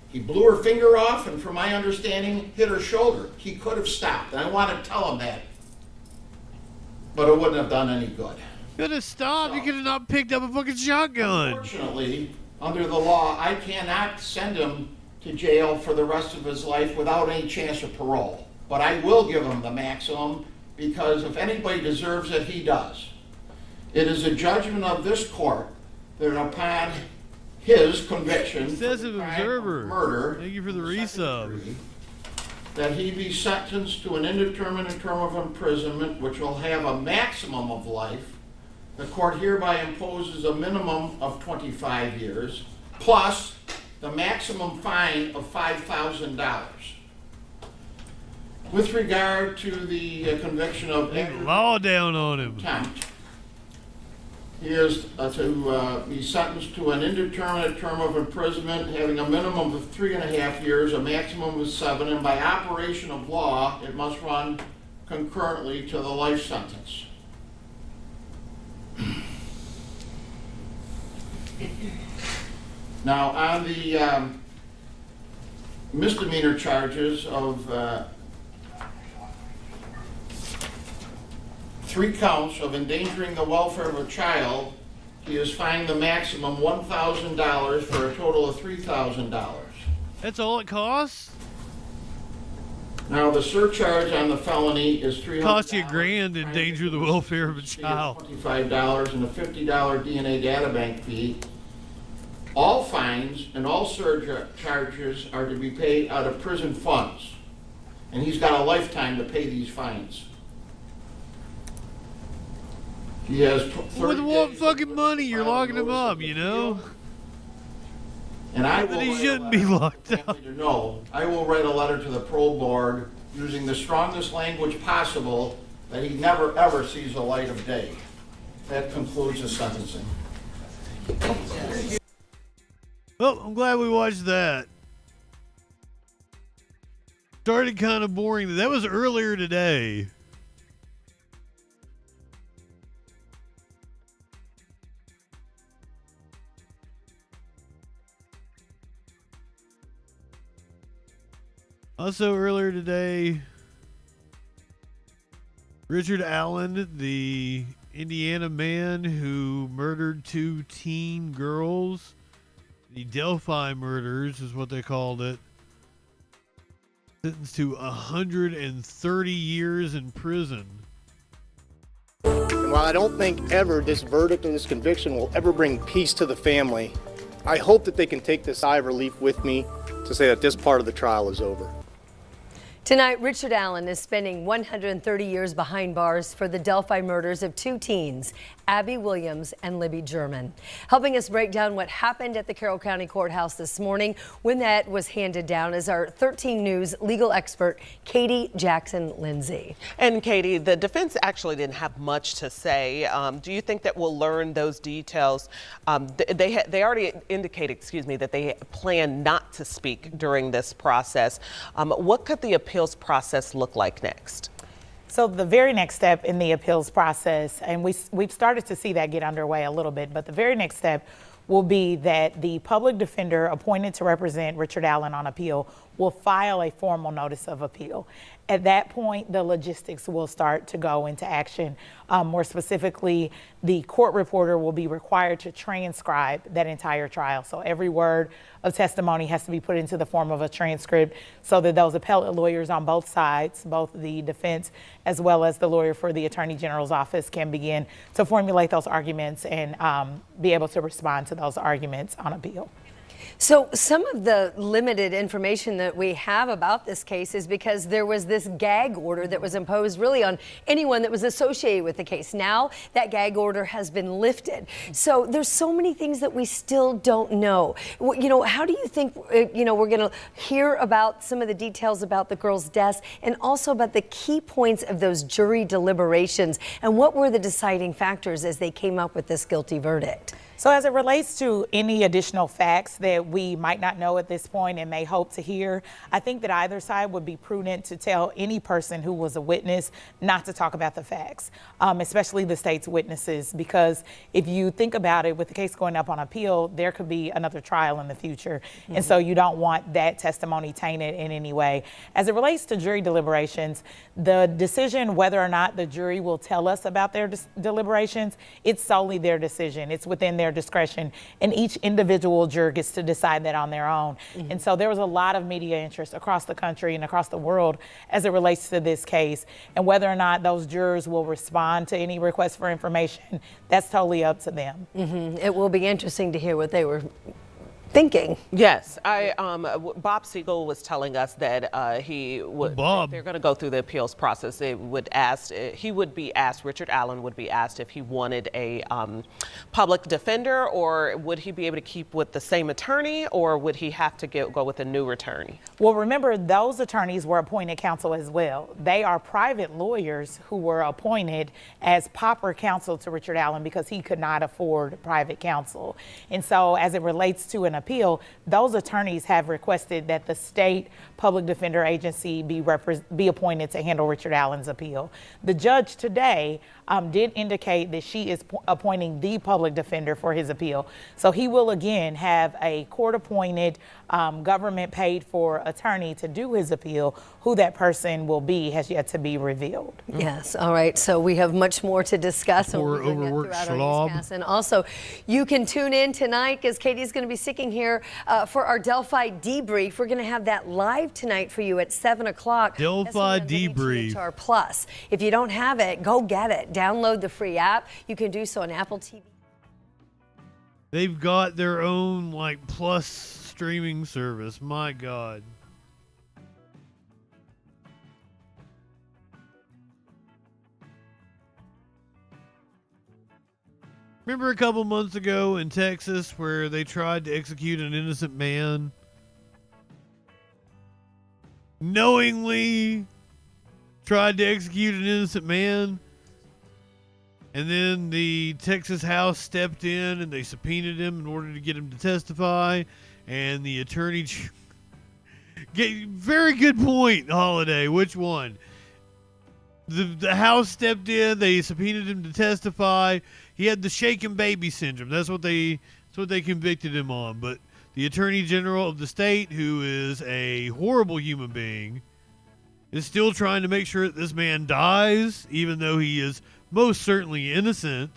He blew her finger off, and from my understanding, hit her shoulder. He could have stopped, and I want to tell him that. But it wouldn't have done any good.
Could have stopped. You could have not picked up a fucking shotgun.
Unfortunately, under the law, I cannot send him to jail for the rest of his life without any chance of parole. But I will give him the maximum, because if anybody deserves it, he does. It is a judgment of this court that upon his conviction
Obsessive observer.
Murder.
Thank you for the resub.
That he be sentenced to an indeterminate term of imprisonment, which will have a maximum of life. The court hereby imposes a minimum of 25 years, plus the maximum fine of $5,000. With regard to the conviction of
law down on him.
Attempt, he is to be sentenced to an indeterminate term of imprisonment, having a minimum of 3.5 years, a maximum of 7, and by operation of law, it must run concurrently to the life sentence. Now, on the misdemeanor charges of 3 counts of endangering the welfare of a child, he is fined the maximum $1,000 for a total of $3,000.
That's all it costs?
Now, the surcharge on the felony is $300.
Cost you $1,000 to endanger the welfare of a child.
$25 and a $50 DNA databank fee. All fines and all surcharges are to be paid out of prison funds. And he's got a lifetime to pay these fines. He has
With what fucking money you're locking him up, you know?
And I will
but he shouldn't be locked up.
No, I will write a letter to the parole board using the strongest language possible that he never ever sees the light of day. That concludes the sentencing.
Well, I'm glad we watched that. Started kind of boring. That was earlier today. Also earlier today, Richard Allen, the Indiana man who murdered 2 teen girls, the Delphi murders is what they called it, sentenced to 130 years in prison.
And while I don't think ever this verdict and this conviction will ever bring peace to the family, I hope that they can take this sigh of relief with me to say that this part of the trial is over.
Tonight, Richard Allen is spending 130 years behind bars for the Delphi murders of 2 teens, Abby Williams and Libby German. Helping us break down what happened at the Carroll County Courthouse this morning when that was handed down is our 13 News legal expert, Katie Jackson-Lindsay.
And Katie, the defense actually didn't have much to say. Do you think that we'll learn those details? They already indicated, that they plan not to speak during this process. What could the appeals process look like next?
So the very next step in the appeals process, and we've started to see that get underway a little bit, but the very next step will be that the public defender appointed to represent Richard Allen on appeal will file a formal notice of appeal. At that point, the logistics will start to go into action. More specifically, the court reporter will be required to transcribe that entire trial. So every word of testimony has to be put into the form of a transcript so that those appellate lawyers on both sides, both the defense as well as the lawyer for the Attorney General's office, can begin to formulate those arguments and be able to respond to those arguments on appeal.
So some of the limited information that we have about this case is because there was this gag order that was imposed really on anyone that was associated with the case. Now that gag order has been lifted. So there's so many things that we still don't know. How do you think, we're going to hear about some of the details about the girls' deaths and also about the key points of those jury deliberations and what were the deciding factors as they came up with this guilty verdict?
So as it relates to any additional facts that we might not know at this point and may hope to hear, I think that either side would be prudent to tell any person who was a witness not to talk about the facts, especially the state's witnesses, because if you think about it, with the case going up on appeal, there could be another trial in the future. Mm-hmm. And so you don't want that testimony tainted in any way. As it relates to jury deliberations, the decision whether or not the jury will tell us about their deliberations, it's solely their decision. It's within their discretion, and each individual juror gets to decide that on their own. Mm-hmm. And so there was a lot of media interest across the country and across the world as it relates to this case, and whether or not those jurors will respond to any request for information, that's totally up to them.
Mm-hmm. It will be interesting to hear what they were thinking.
Yes, Bob Siegel was telling us that he would. Bob. They're going to go through the appeals process. Richard Allen would be asked if he wanted a public defender, or would he be able to keep with the same attorney, or would he have to go with a new attorney?
Well, remember, those attorneys were appointed counsel as well. They are private lawyers who were appointed as pauper counsel to Richard Allen because he could not afford private counsel. And so as it relates to an appeal, those attorneys have requested that the state public defender agency be appointed to handle Richard Allen's appeal. The judge today did indicate that she is appointing the public defender for his appeal. So he will again have a court-appointed, government paid for attorney to do his appeal. Who that person will be has yet to be revealed.
Yes. All right. So we have much more to discuss.
Poor overworked slob.
And also, you can tune in tonight because Katie's going to be sticking here for our Delphi debrief. We're going to have that live tonight for you at 7 o'clock.
Delphi debrief.
Plus. If you don't have it, go get it. Download the free app. You can do so on Apple TV.
They've got their own like plus streaming service. My God. Remember a couple months ago in Texas where they tried to execute an innocent man? Knowingly tried to execute an innocent man. And then the Texas House stepped in and they subpoenaed him in order to get him to testify. And the attorney... Very good point, Holiday. Which one? The House stepped in. They subpoenaed him to testify. He had the shaken baby syndrome. That's what they convicted him on. But the Attorney General of the state, who is a horrible human being, is still trying to make sure that this man dies, even though he is most certainly innocent.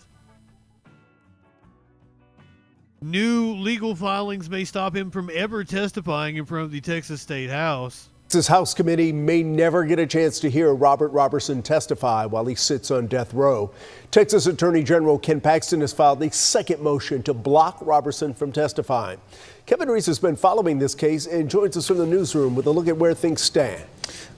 New legal filings may stop him from ever testifying in front of the Texas State House.
Texas House Committee may never get a chance to hear Robert Robertson testify while he sits on death row. Texas Attorney General Ken Paxton has filed the second motion to block Robertson from testifying. Kevin Reese has been following this case and joins us from the newsroom with a look at where things stand.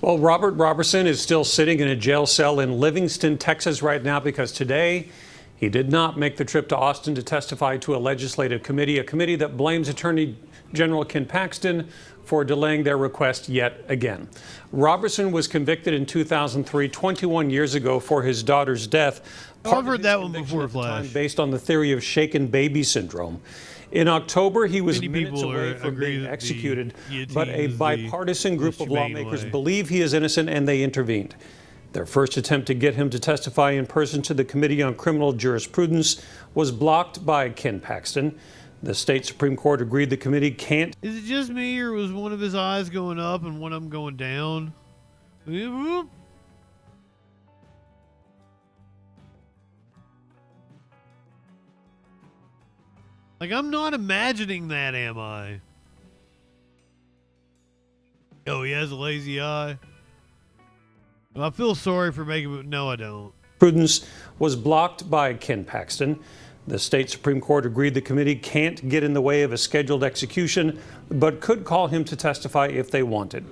Well, Robert Robertson is still sitting in a jail cell in Livingston, Texas right now because today he did not make the trip to Austin to testify to a legislative committee, a committee that blames Attorney General Ken Paxton for delaying their request yet again. Robertson was convicted in 2003, 21 years ago, for his daughter's death.
I've heard that one before, Flash.
Based on the theory of shaken baby syndrome. In October, he was minutes away from being executed, but a bipartisan group of lawmakers believe he is innocent and they intervened. Their first attempt to get him to testify in person to the Committee on Criminal Jurisprudence was blocked by Ken Paxton. The state Supreme Court agreed the committee can't.
Is it just me, or was one of his eyes going up and one of them going down? Like, I'm not imagining that, am I? Oh, he has a lazy eye. Well, I feel sorry for making it. No, I don't.
Prudence was blocked by Ken Paxton. The state Supreme Court agreed the committee can't get in the way of a scheduled execution, but could call him to testify if they wanted.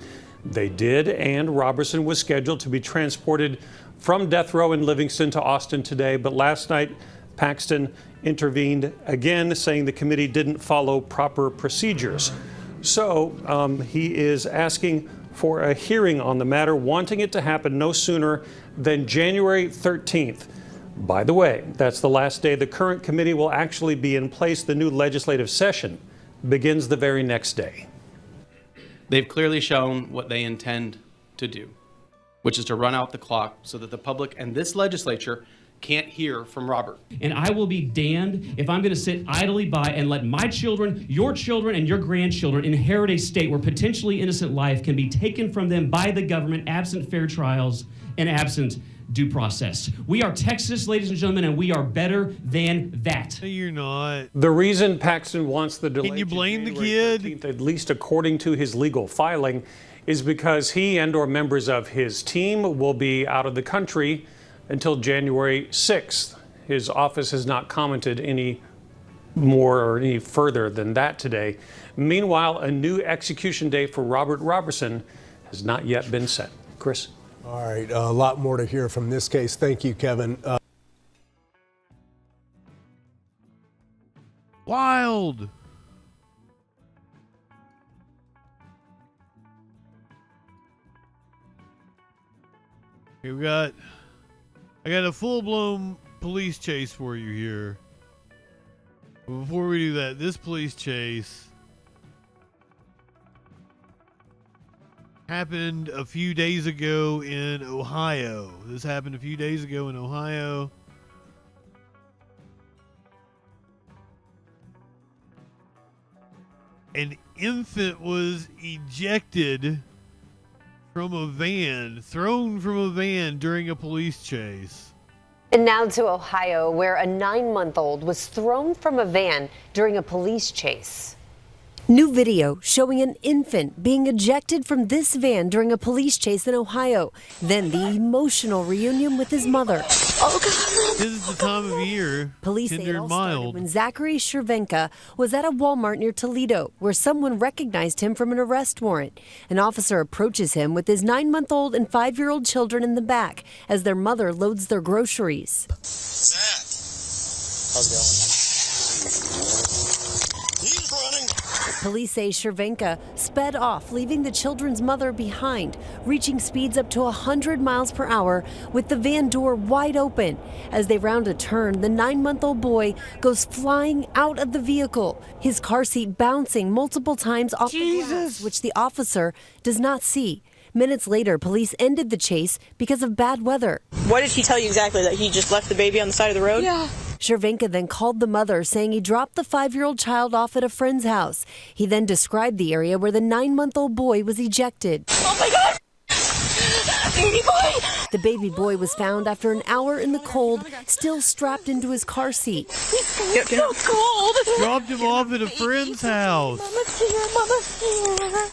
They did, and Robertson was scheduled to be transported from death row in Livingston to Austin today. But last night, Paxton intervened again, saying the committee didn't follow proper procedures. So he is asking for a hearing on the matter, wanting it to happen no sooner than January 13th. By the way, that's the last day the current committee will actually be in place. The new legislative session begins the very next day.
They've clearly shown what they intend to do, which is to run out the clock so that the public and this legislature can't hear from Robert.
And I will be damned if I'm going to sit idly by and let my children, and your grandchildren inherit a state where potentially innocent life can be taken from them by the government, absent fair trials and absent due process. We are Texas, ladies and gentlemen, and we are better than that.
No, you're not.
The reason Paxton wants the delay,
can you blame the kid?
13th, at least according to his legal filing, is because he and or members of his team will be out of the country until January 6th. His office has not commented any more or any further than that today. Meanwhile, a new execution date for Robert Robertson has not yet been set. Chris?
All right, a lot more to hear from this case. Thank you, Kevin.
Wild. Okay, I got a full-blown police chase for you here. But before we do that, this police chase Happened a few days ago in Ohio. This happened a few days ago in Ohio. An infant was ejected from a van, thrown from a van during a police chase.
And now to Ohio, where a 9-month-old was thrown from a van during a police chase. New video showing an infant being ejected from this van during a police chase in Ohio. Then the emotional reunion with his mother. Oh, God.
This is the time of year.
Police say
tender
it
and
all started
mild.
when Zachary Cervenka was at a Walmart near Toledo, where someone recognized him from an arrest warrant. An officer approaches him with his 9-month-old and 5-year-old children in the back as their mother loads their groceries.
Zach, how's it going? He's running.
Police say Cervenka sped off, leaving the children's mother behind, reaching speeds up to 100 miles per hour with the van door wide open. As they round a turn, the 9-month-old boy goes flying out of the vehicle, his car seat bouncing multiple times off the glass, which the officer does not see. Minutes later, police ended the chase because of bad weather.
What did he tell you exactly? That he just left the baby on the side of the road?
Yeah. Cervenka then called the mother, saying he dropped the 5-year-old child off at a friend's house. He then described the area where the 9-month-old boy was ejected.
Oh my God! Baby boy!
The baby boy was found after an hour in the cold, still strapped into his car seat.
He's so cold!
Dropped him off at a friend's house.
Mama's here, Mama's here.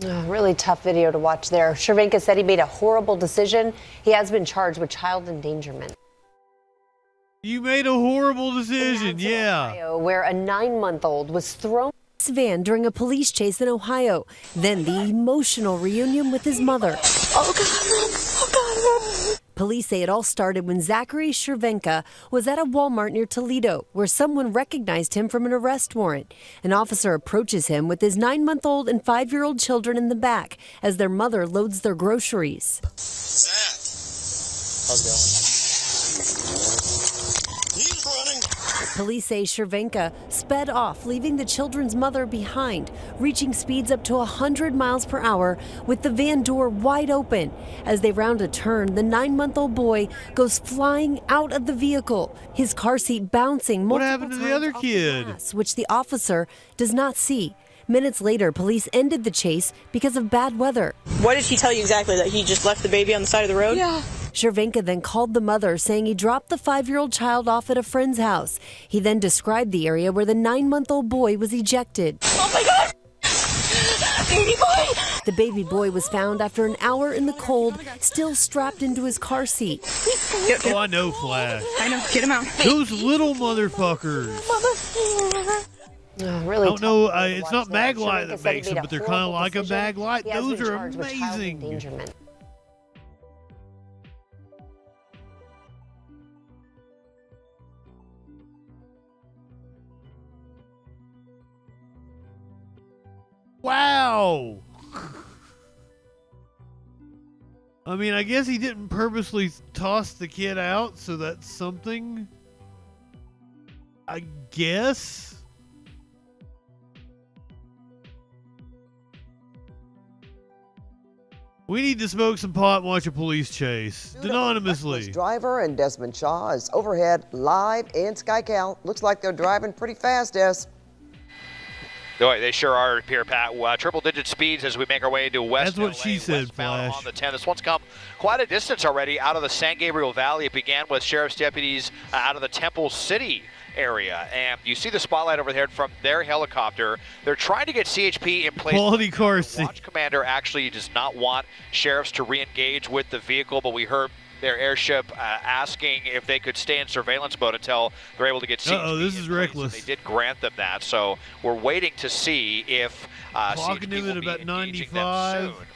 Oh, really tough video to watch there. Cervenka said he made a horrible decision. He has been charged with child endangerment.
You made a horrible decision, yeah.
Ohio, where a 9-month-old was thrown from this van during a police chase in Ohio. Then the emotional reunion with his mother.
Oh God! Oh God!
Police say it all started when Zachary Cervenka was at a Walmart near Toledo, where someone recognized him from an arrest warrant. An officer approaches him with his 9-month-old and 5-year-old children in the back as their mother loads their groceries.
Zach, how's it going? He's running.
Police say Cervenka sped off, leaving the children's mother behind, reaching speeds up to 100 miles per hour with the van door wide open. As they round a turn, the 9-month-old boy goes flying out of the vehicle, his car seat bouncing multiple
What happened to the
times
other
off
kid?
glass, which the officer does not see. Minutes later, police ended the chase because of bad weather.
What did he tell you exactly? That he just left the baby on the side of the road?
Yeah. Cervenka then called the mother, saying he dropped the 5-year-old child off at a friend's house. He then described the area where the 9-month-old boy was ejected.
Oh my God! Baby boy!
The baby boy was found after an hour in the cold, still strapped into his car seat.
Oh, I know, Flash.
I know. Get him out.
Those little motherfuckers.
Really
I don't know. It's
watch
not
there.
Maglite
Cervenka
that
said he
makes
made
them,
a
but they're kind of
horrible
like a
decision.
Maglite.
He has
Those
been
are
charged with child
amazing.
endangerment.
Wow. I mean, I guess he didn't purposely toss the kid out, so that's something. I guess. We need to smoke some pot and watch a police chase. Anonymously.
Driver and Desmond Shaw is overhead live in SkyCal. Looks like they're driving pretty fast, Des.
Boy, they sure are here, Pat. Triple-digit speeds as we make our way into West
That's what
LA,
she said,
westbound
Flash.
on the 10. This one's come quite a distance already out of the San Gabriel Valley. It began with sheriff's deputies out of the Temple City area, and you see the spotlight over there from their helicopter. They're trying to get CHP in place.
Quality car
The
seat.
watch commander actually does not want sheriffs to re-engage with the vehicle, but we heard their airship asking if they could stay in surveillance mode until they're able to get CHP.
Uh-oh, this is reckless.
They did grant them that, so we're waiting to see if
Clocking
CHP
him
will
at
be
about
engaging
95.
them soon.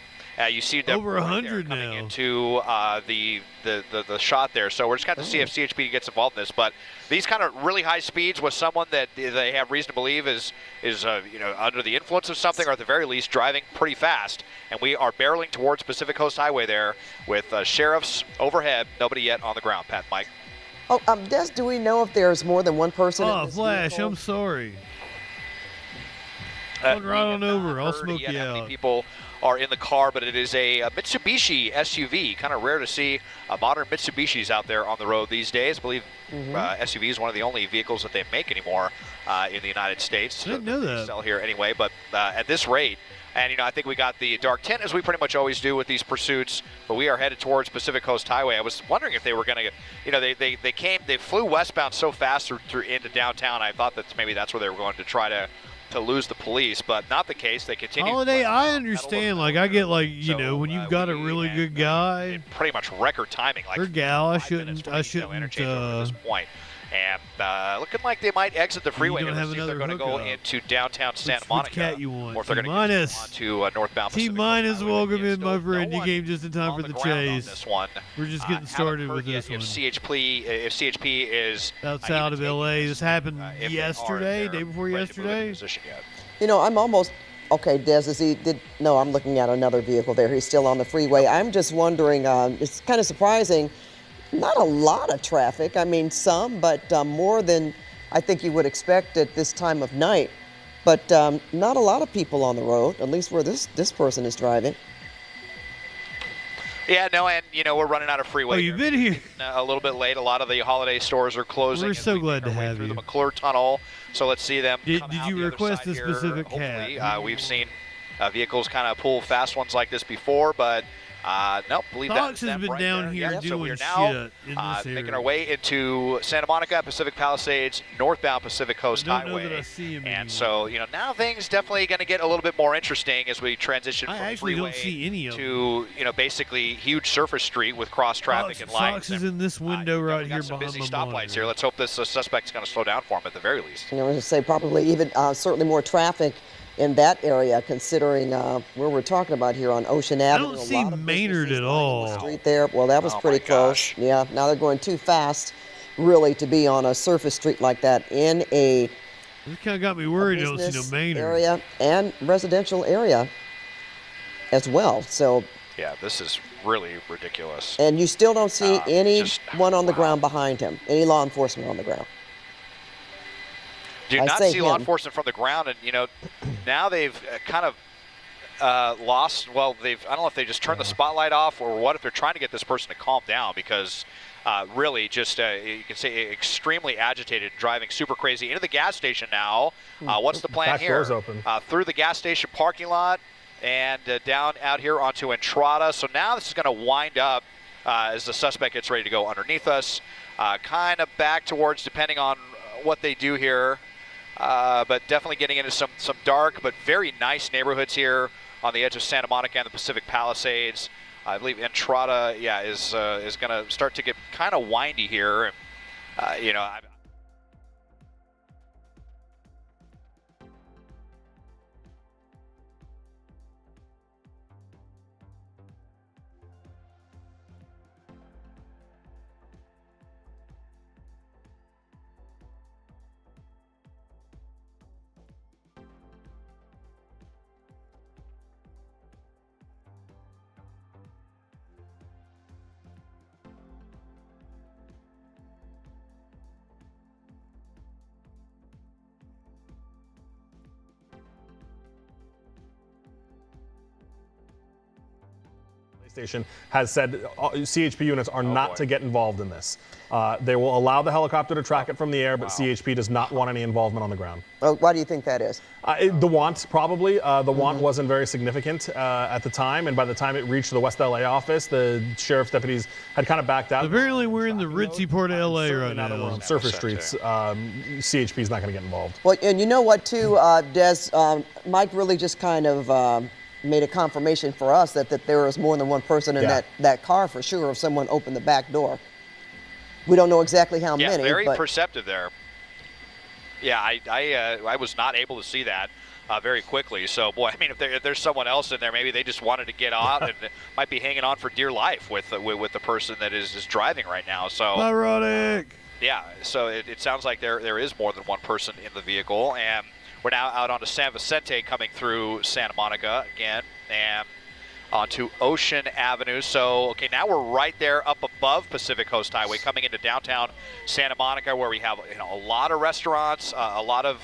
You see them
Over
right
100
there coming
now.
into the shot there. So we're just going to see if CHP gets involved in this. But these kind of really high speeds with someone that they have reason to believe is under the influence of something, or at the very least driving pretty fast. And we are barreling towards Pacific Coast Highway there with sheriffs overhead. Nobody yet on the ground. Pat, Mike.
Oh, Des, do we know if there's more than one person in
Oh,
this
Flash,
vehicle?
I'm sorry. Run right on over. I'll smoke you
how many
out.
people are in the car, but it is a Mitsubishi SUV. Kind of rare to see modern Mitsubishis out there on the road these days. I believe SUV is one of the only vehicles that they make anymore in the United States.
I didn't know that.
They sell here anyway, but at this rate, and I think we got the dark tint as we pretty much always do with these pursuits, but we are headed towards Pacific Coast Highway. I was wondering if they were going to, they flew westbound so fast through into downtown. I thought that maybe that's where they were going to try to lose the police, but not the case. They continue.
Holiday, I understand. Like, I get, like, when you've got a really good guy.
Pretty much record timing. Like,
or gal, I shouldn't
interchange over this point. And looking like they might exit the freeway.
You don't have
see if they're going to go into downtown Santa Monica.
Which cat you want?
Or if they're going to get on to northbound Pacific.
T-minus, welcome in, my friend. You came just in time for the chase.
This one.
We're just getting started with this one.
If CHP is
outside of LA, this happened yesterday, day before yesterday.
I'm almost okay. Des, no, I'm looking at another vehicle there. He's still on the freeway. I'm just wondering. It's kind of surprising. Not a lot of traffic. I mean, some, but more than I think you would expect at this time of night. But not a lot of people on the road, at least where this person is driving.
Yeah, no, and we're running out of freeway.
Oh, you've been here
a little bit late. A lot of the holiday stores are closing.
We're so glad to have you.
The McClure Tunnel, so let's see them.
Did you request a specific cat?
We've seen vehicles kind of pull fast ones like this before, but nope, believe
Fox
that.
has been down here doing
so we are now,
shit in this area.
Making our way into Santa Monica, Pacific Palisades, northbound Pacific Coast Highway.
Know that I see him
and so, now things definitely going to get a little bit more interesting as we transition from freeway
don't see any of
to, basically huge surface street with cross traffic and lights.
Fox is in this window right here
some
behind
busy
my
stoplights
monitor.
here. Let's hope this suspect's going to slow down for him at the very least.
I was going to say probably even certainly more traffic in that area, considering where we're talking about here on Ocean Avenue.
I don't see Maynard at all.
Street there. Well, that was pretty close. Yeah, now they're going too fast, really, to be on a surface street like that in a
This kind of got me worried. I don't see no Maynard.
Area and residential area as well. So.
Yeah, this is really ridiculous.
And you still don't see anyone on the ground behind him, any law enforcement on the ground.
Do not see law enforcement from the ground, and now they've kind of lost. Well, I don't know if they just turned the spotlight off or what. If they're trying to get this person to calm down, because really just you can say extremely agitated, driving super crazy into the gas station now. What's the plan here?
Back door's open.
Through the gas station parking lot and down out here onto Entrada. So now this is going to wind up as the suspect gets ready to go underneath us, kind of back towards, depending on what they do here. But definitely getting into some dark but very nice neighborhoods here on the edge of Santa Monica and the Pacific Palisades. I believe Entrada, is going to start to get kind of windy here.
Station has said CHP units are not to get involved in this. They will allow the helicopter to track it from the air, but CHP does not want any involvement on the ground.
Why do you think that is?
The want, probably. The want wasn't very significant at the time, and by the time it reached the West LA office, the sheriff's deputies had kind of backed out.
Apparently, we're in the ritzy part of LA right now.
Now that we're on surface streets, CHP is not going to get involved.
Well, and you know what, too, Des, Mike really just kind of made a confirmation for us that there was more than one person in that car for sure if someone opened the back door. We don't know exactly how many.
Yeah, very perceptive there. Yeah, I was not able to see that very quickly. So, boy, I mean, if there's someone else in there, maybe they just wanted to get out and might be hanging on for dear life with the person that is driving right now. So
ironic.
Yeah, so it sounds like there is more than one person in the vehicle, and we're now out onto San Vicente coming through Santa Monica again and onto Ocean Avenue. So, okay, now we're right there up above Pacific Coast Highway coming into downtown Santa Monica, where we have a lot of restaurants, a lot of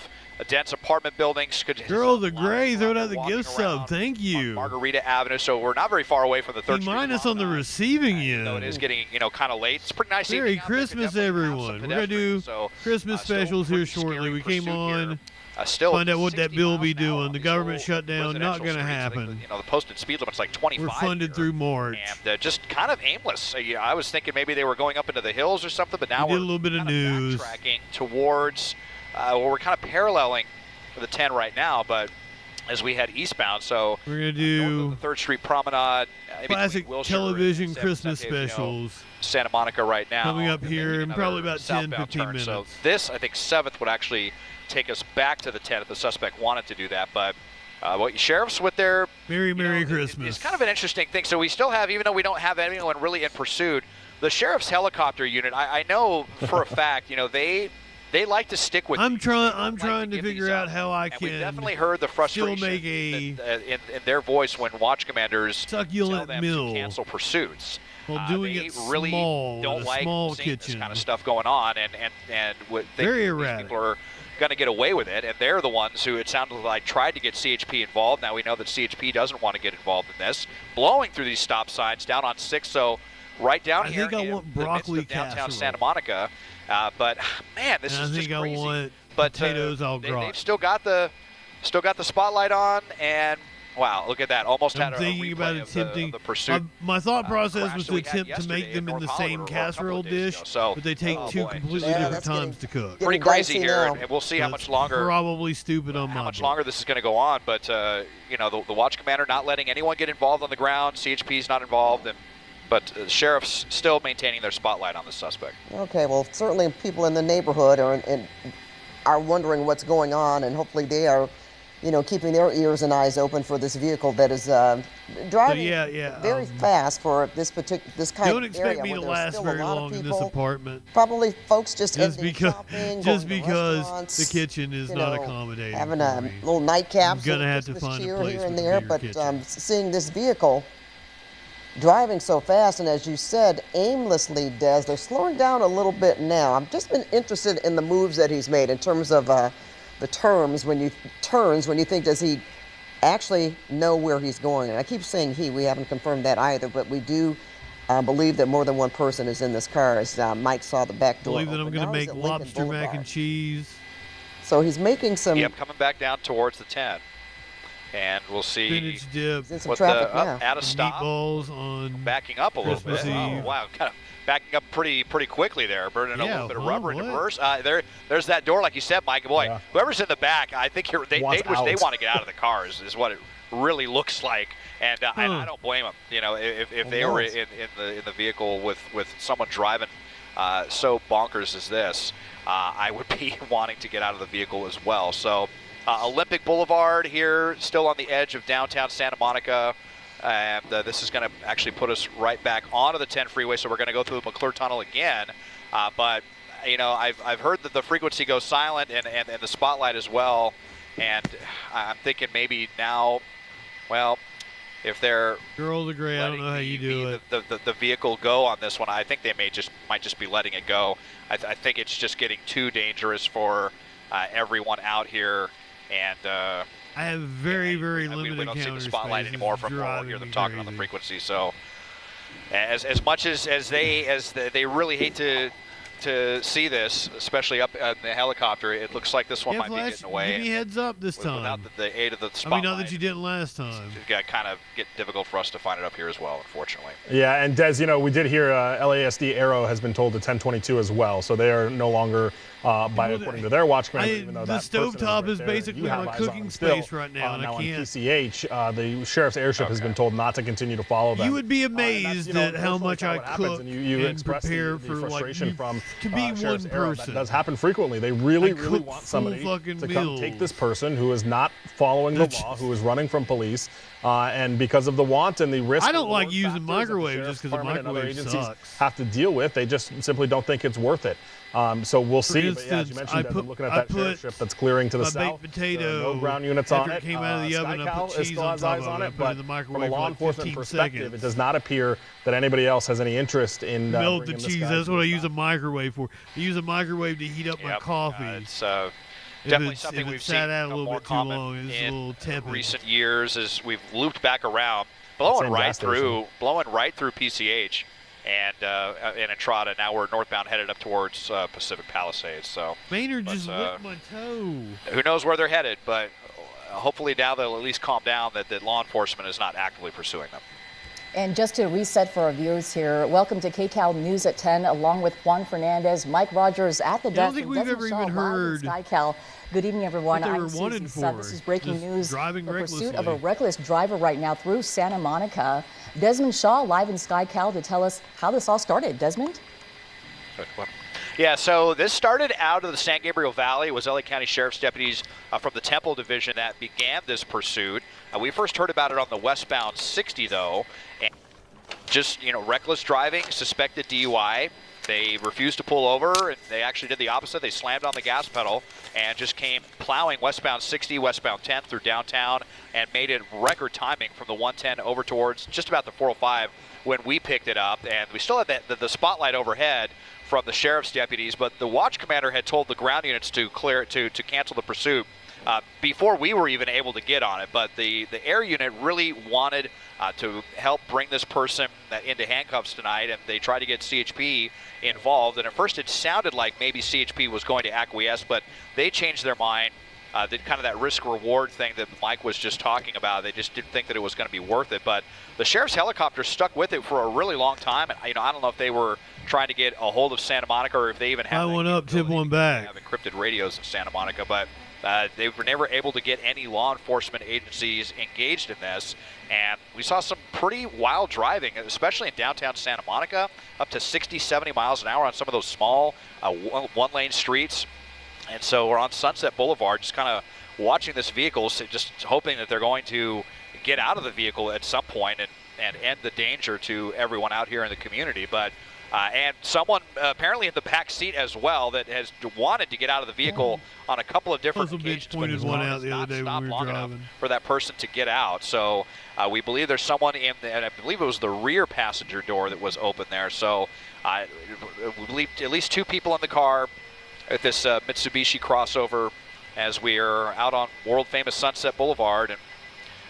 dense apartment buildings.
Girl, the gray, throw out the gift sub. Thank you.
Margarita Avenue, so we're not very far away from the 3rd Street.
Minus on the receiving end.
Though it is getting, kind of late. It's pretty nice.
Merry Christmas, everyone. We're going to do Christmas specials here shortly. We came on, find out what that bill will be doing. The government shutdown, not going to happen.
The posted speed limit's like 25.
We're funded through March.
And just kind of aimless. I was thinking maybe they were going up into the hills or something, but now
we did a little bit of news.
Backtracking towards, we're kind of paralleling the 10 right now, but as we head eastbound, so
we're going to do
the 3rd Street Promenade,
classic television Christmas specials.
Santa Monica right now.
Coming up here in probably about 10, 15 minutes.
So this, I think, 7th would actually take us back to the 10 if the suspect wanted to do that. But sheriffs with their
Merry Christmas.
It's kind of an interesting thing. So we still have, even though we don't have anyone really in pursuit, the sheriff's helicopter unit, I know for a fact, they like to stick with.
I'm trying to figure out how I can.
We definitely heard the frustration
still make
in their voice when watch commanders tell them to cancel pursuits.
Well, doing
they
it
really
small,
don't like
small
seeing
kitchen.
this kind of stuff going on, and
very
these
erratic.
people are going to get away with it, and they're the ones who it sounded like tried to get CHP involved. Now we know that CHP doesn't want to get involved in this, blowing through these stop signs down on 6. So right down here
in
the midst of downtown Santa Monica. But man, this is just crazy.
I want
but
potatoes au gratin.
They've still got the spotlight on, and wow, look at that! Almost
I'm
had
thinking
a
about
attempting
the
pursuit.
My thought process was to attempt to make them in the same casserole dish, but they take two completely different times to cook.
Pretty crazy here, and we'll see how much longer.
Probably stupid on
how much longer this is going to go on, but the watch commander not letting anyone get involved on the ground. CHP's not involved, but the sheriff's still maintaining their spotlight on the suspect.
Okay, well, certainly people in the neighborhood are wondering what's going on, and hopefully they are, keeping their ears and eyes open for this vehicle that is driving very fast for this kind of area.
Don't expect me to last very long in this apartment.
Probably folks just
because the kitchen is not accommodating.
Having a little nightcap,
I'm gonna have to find a place
here and there, but
kitchen.
Seeing this vehicle driving so fast, and as you said, aimlessly, Des, they're slowing down a little bit now. I've just been interested in the moves that he's made in terms of the turns when you think, does he actually know where he's going? And I keep saying he, we haven't confirmed that either, but we do believe that more than one person is in this car, as Mike saw the back door.
I believe that I'm going to make lobster mac and cheese.
So he's making some.
Yep, coming back down towards the 10. And we'll see
spinach dip.
What at a stop.
Meatballs on
backing up a little
Christmas
bit.
Eve.
Oh, wow, kind of backing up pretty quickly there, burning a little bit of rubber in reverse. There's that door, like you said, Mike. Boy, whoever's in the back, I think they want to get out of the car is what it really looks like. And I don't blame them. If they were in the vehicle with someone driving so bonkers as this, I would be wanting to get out of the vehicle as well. So. Olympic Boulevard here, still on the edge of downtown Santa Monica. And this is going to actually put us right back onto the 10 freeway, so we're going to go through the McClure Tunnel again. But, I've heard that the frequency goes silent and the spotlight as well. And I'm thinking maybe now, well, if they're
Girl the Gray, I don't know how you do it.
The vehicle go on this one, I think they might just be letting it go. I think it's just getting too dangerous for everyone out here. And
I have very limited
we don't see the
counter
spotlight
spaces
anymore from when we hear them talking on the frequency. So as much as they really hate to see this, especially up in the helicopter, it looks like this one might be getting away.
Give me heads up this time.
Without the aid of the spotlight.
Not that you didn't last time.
It's got kind of get difficult for us to find it up here as well, unfortunately.
Yeah, and Des, we did hear LASD Arrow has been told to 1022 as well, so they are no longer, according to their watch commander, even though
the stovetop is basically my cooking space right now, and I can't.
On PCH, the sheriff's airship has been told not to continue to follow them.
You would be amazed at how much I cook and prepare for
frustration from
to be one person.
That does happen frequently. They really want somebody to come take this person who is not following the law, who is running from police, and because of the want and the risk.
I don't like using microwaves just because the microwave sucks.
Have to deal with. They just simply don't think it's worth it. So we'll see.
Instance,
but yeah, as you mentioned, I'm looking at that sheriff ship that's clearing to the south.
Baked potato.
No ground units on it.
Came out of the oven. I put cheese on top of it. But from a law enforcement perspective,
it does not appear that anybody else has any interest in
melt the cheese. That's what I use a microwave for. I use a microwave to heat up my coffee.
Definitely something we've seen
sat out a little
more
bit too
common
long. It's a little
in
tepid.
recent years as we've looped back around, blowing right through PCH and Entrada. Now we're northbound headed up towards Pacific Palisades. So
Maynard just licked my toe.
who knows where they're headed, but hopefully now they'll at least calm down that law enforcement is not actively pursuing them.
And just to reset for our viewers here, welcome to KCAL News at 10, along with Juan Fernandez, Mike Rogers at the desk.
I don't think we've ever even heard
SkyCal. Good evening, everyone.
what they
I'm
were
Susie
wanted
Sugg.
for.
This is breaking
Just
news.
driving
The pursuit of
recklessly.
a reckless driver right now through Santa Monica. Desmond Shaw live in SkyCal to tell us how this all started. Desmond?
Yeah, so this started out of the San Gabriel Valley. It was LA County Sheriff's deputies from the Temple Division that began this pursuit. We first heard about it on the westbound 60, though. And just, reckless driving, suspected DUI. They refused to pull over, and they actually did the opposite. They slammed on the gas pedal and just came plowing westbound 60, westbound 10 through downtown, and made it record timing from the 110 over towards just about the 405 when we picked it up. And we still had the spotlight overhead from the sheriff's deputies, but the watch commander had told the ground units to clear it, to cancel the pursuit before we were even able to get on it. But the air unit really wanted to help bring this person into handcuffs tonight, and they tried to get CHP involved. And at first it sounded like maybe CHP was going to acquiesce, but they changed their mind. Kind of that risk-reward thing that Mike was just talking about. They just didn't think that it was going to be worth it. But the sheriff's helicopter stuck with it for a really long time. And I don't know if they were trying to get a hold of Santa Monica or if they even have
one up, tip one back.
Have encrypted radios in Santa Monica. But they were never able to get any law enforcement agencies engaged in this. And we saw some pretty wild driving, especially in downtown Santa Monica, up to 60, 70 miles an hour on some of those small one-lane streets. And so we're on Sunset Boulevard, just kind of watching this vehicle, just hoping that they're going to get out of the vehicle at some point and end the danger to everyone out here in the community. But and someone apparently in the back seat as well that has wanted to get out of the vehicle on a couple of different occasions, but
pointed one out the other day when we were driving.
For that person to get out. So we believe there's someone in the, and I believe it was the rear passenger door that was open there. So we believe at least two people in the car at this Mitsubishi crossover as we are out on world-famous Sunset Boulevard. And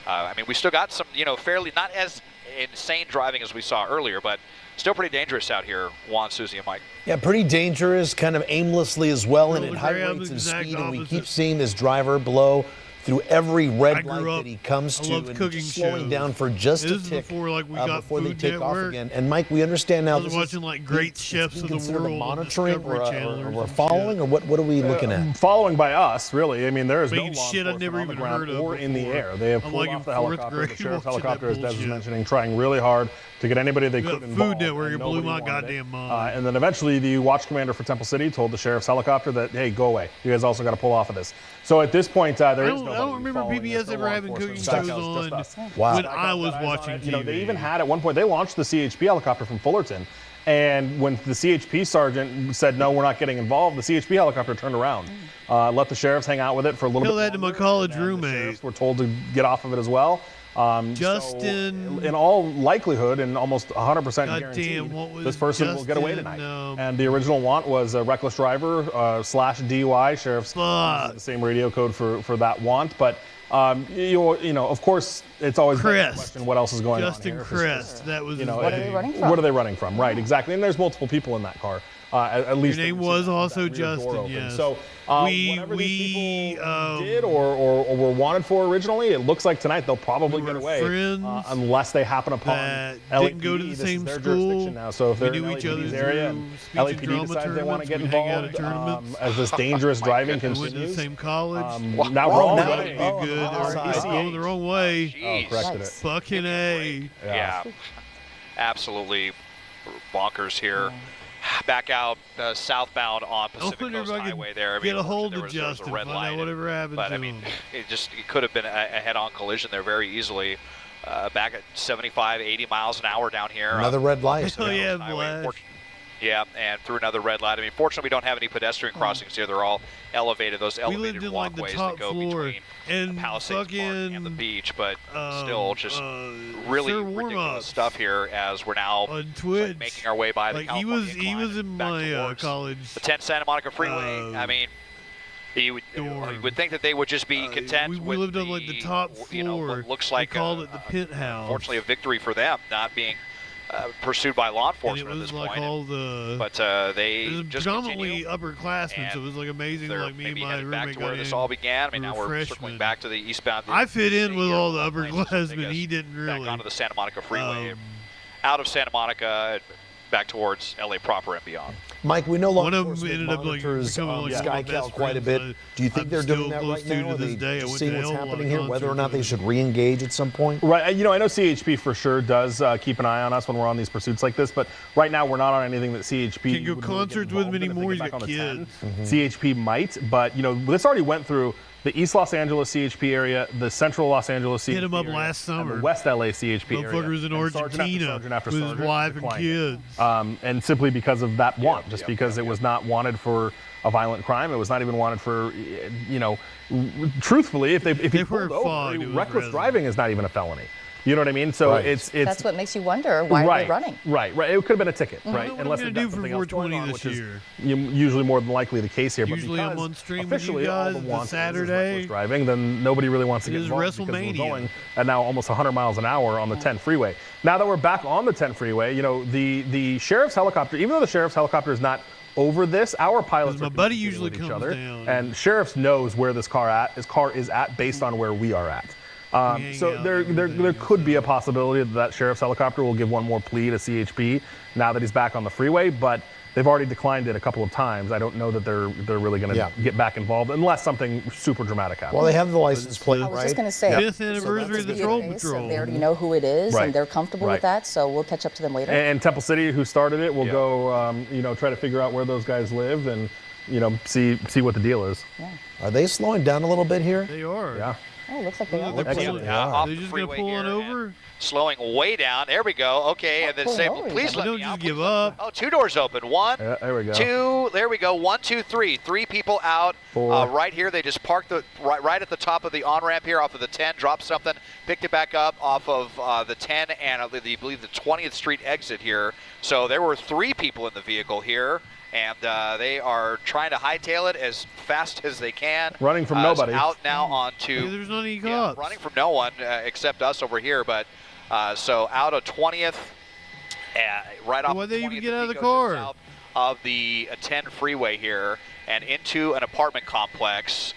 I mean, we still got some, fairly not as insane driving as we saw earlier, but still pretty dangerous out here, Juan, Susie, and Mike.
Yeah, pretty dangerous, kind of aimlessly as well, and at high rates of speed. And we keep seeing this driver blow through every red light that he comes to, and just slowing down for just a tick before they take off again. And Mike, we understand now.
I was watching like Great Chefs of the World,
monitoring or following, or what are we looking at?
Following by us, really. I mean, there is no
Making
law
shit I've
enforcement
never
on the
even
ground
heard of
or in the
before.
air. They have
I'm
pulled
like
off the
in fourth
helicopter.
grade
The sheriff's
watching that
helicopter, as Des was
bullshit.
mentioning, trying really hard to get anybody they could involved.
Food Network,
and
it blew
nobody
my
wanted it.
goddamn mind.
And then eventually the watch commander for Temple City told the shir's helicopter that, hey, go away. You guys also got to pull off of this. So at this point, there is nobody
I don't remember
following
PBS
this, no
ever
law
having
enforcement.
cooking
That
shows
was just
on
us.
when I was watching TV.
They even had at one point, they launched the CHP helicopter from Fullerton. And when the CHP sergeant said, no, we're not getting involved, the CHP helicopter turned around, let the sheriffs hang out with it for a little bit.
Tell that to my college roommate.
The sheriffs were told to get off of it as well.
Justin.
So in all likelihood, and almost 100%
Goddamn,
guaranteed,
what was
this person will get away
Justin,
tonight. And the original want was a reckless driver / DUI. Sheriff's the same radio code for that want. But of course, it's always the question what else is going
Justin
on here.
Crest. That was
what are they running from?
What are they running from? Right, exactly. And there's multiple people in that car. At least
your name was also Justin. Yes.
So whatever these people did or were wanted for originally, it looks like tonight they'll probably get away unless they happen upon
didn't go to the same
their
school.
jurisdiction now. So if they're in
knew each other
LAPD's area and LAPD decides they want to get involved as this dangerous driving
Went to the
continues,
same college.
now wrong.
That would be good. Or going the wrong way.
Oh, corrected it.
Fucking A.
Yeah, absolutely bonkers here. Back out southbound on Pacific Coast Highway there.
Get a hold of
there was
Justin.
a red
Find
light,
out whatever happened
but
to
I mean,
him.
it could have been a head-on collision there very easily. Back at 75, 80 miles an hour down here.
Another red light.
Oh yeah, Vlad.
Yeah, and through another red light. I mean, fortunately, we don't have any pedestrian crossings here. They're all elevated. Those
We
elevated
lived in like the
walkways
top
that go
floor
between
and
the Palisades Park and the beach, but still just really ridiculous stuff here as we're now
on Twitch
making our way by the
like
California
he was in my college.
the 10 Santa Monica Freeway. I mean, You would think that they would just be content
we lived on like the top floor.
What looks like
they called it the penthouse.
Unfortunately, a victory for them, not being pursued by law enforcement
and it was
at this
like
point.
All the,
but they
it was
just
predominantly upperclassmen, so it was like amazing. Like me and my roommate
back to where this all began. I mean, now we're circling back to the eastbound.
I fit in with all the upperclassmen. He didn't really.
Back onto the Santa Monica Freeway, out of Santa Monica, back towards LA proper and beyond.
Mike, we know law
one of them
enforcement
ended up
monitors
like
SkyCal quite a bit. Do you think they're doing that right now? Are they seeing what's happening here, whether or not they should re-engage at some point?
Right. You know, I know CHP for sure does keep an eye on us when we're on these pursuits like this, but right now we're not on anything that CHP
can't go concerts with them anymore. You got kids.
CHP might, but you know, this already went through the East Los Angeles CHP area, the Central Los Angeles CHP
hit him up
area,
last summer.
and the West LA CHP area.
Motherfuckers in Argentina with his wife and kids.
And simply because of that want, just because it was not wanted for a violent crime. It was not even wanted for, you know, truthfully, if he pulled over, reckless driving is not even a felony. You know what I mean? So it's
that's what makes you wonder why are they running.
Right. It could have been a ticket, right?
What are we going to do for 420 this year?
Usually more than likely the case here.
Usually
but
I'm on stream with you guys on Saturday.
Driving, then nobody really wants to get involved because we're going at now almost 100 miles an hour on the 10 freeway. Now that we're back on the 10 freeway, you know, the sheriff's helicopter, even though the sheriff's helicopter is not over this, our pilots
my buddy usually comes
each other,
down.
and sheriff's knows where this car is at based on where we are at. So there could be a possibility that sheriff's helicopter will give one more plea to CHP now that he's back on the freeway, but they've already declined it a couple of times. I don't know that they're really going to get back involved unless something super dramatic happens.
Well, they have the license plate, right?
I was just going to say,
5th anniversary of the Troll Patrol.
They already know who it is, and they're comfortable with that, so we'll catch up to them later.
And Temple City, who started it, will go, you know, try to figure out where those guys live and, you know, see what the deal is.
Yeah.
Are they slowing down a little bit here?
They are.
Yeah.
Oh, looks like they are.
They're
just going to pull on over?
Slowing way down. There we go. Okay, and then say, please let me
out. Don't just give up.
Oh, 2 doors open. 1,
there we go.
2, there we go. 1, 2, 3. 3 people out.
4.
Right here. They just parked right at the top of the on-ramp here off of the 10, dropped something, picked it back up off of the 10 and I believe the 20th Street exit here. So there were 3 people in the vehicle here. And they are trying to hightail it as fast as they can.
Running from nobody.
Out now onto.
There's not any cops.
Running from no one except us over here. But so out of 20th, right off.
Why'd they
20th,
even get out of the car?
South of the 10 freeway here, and into an apartment complex.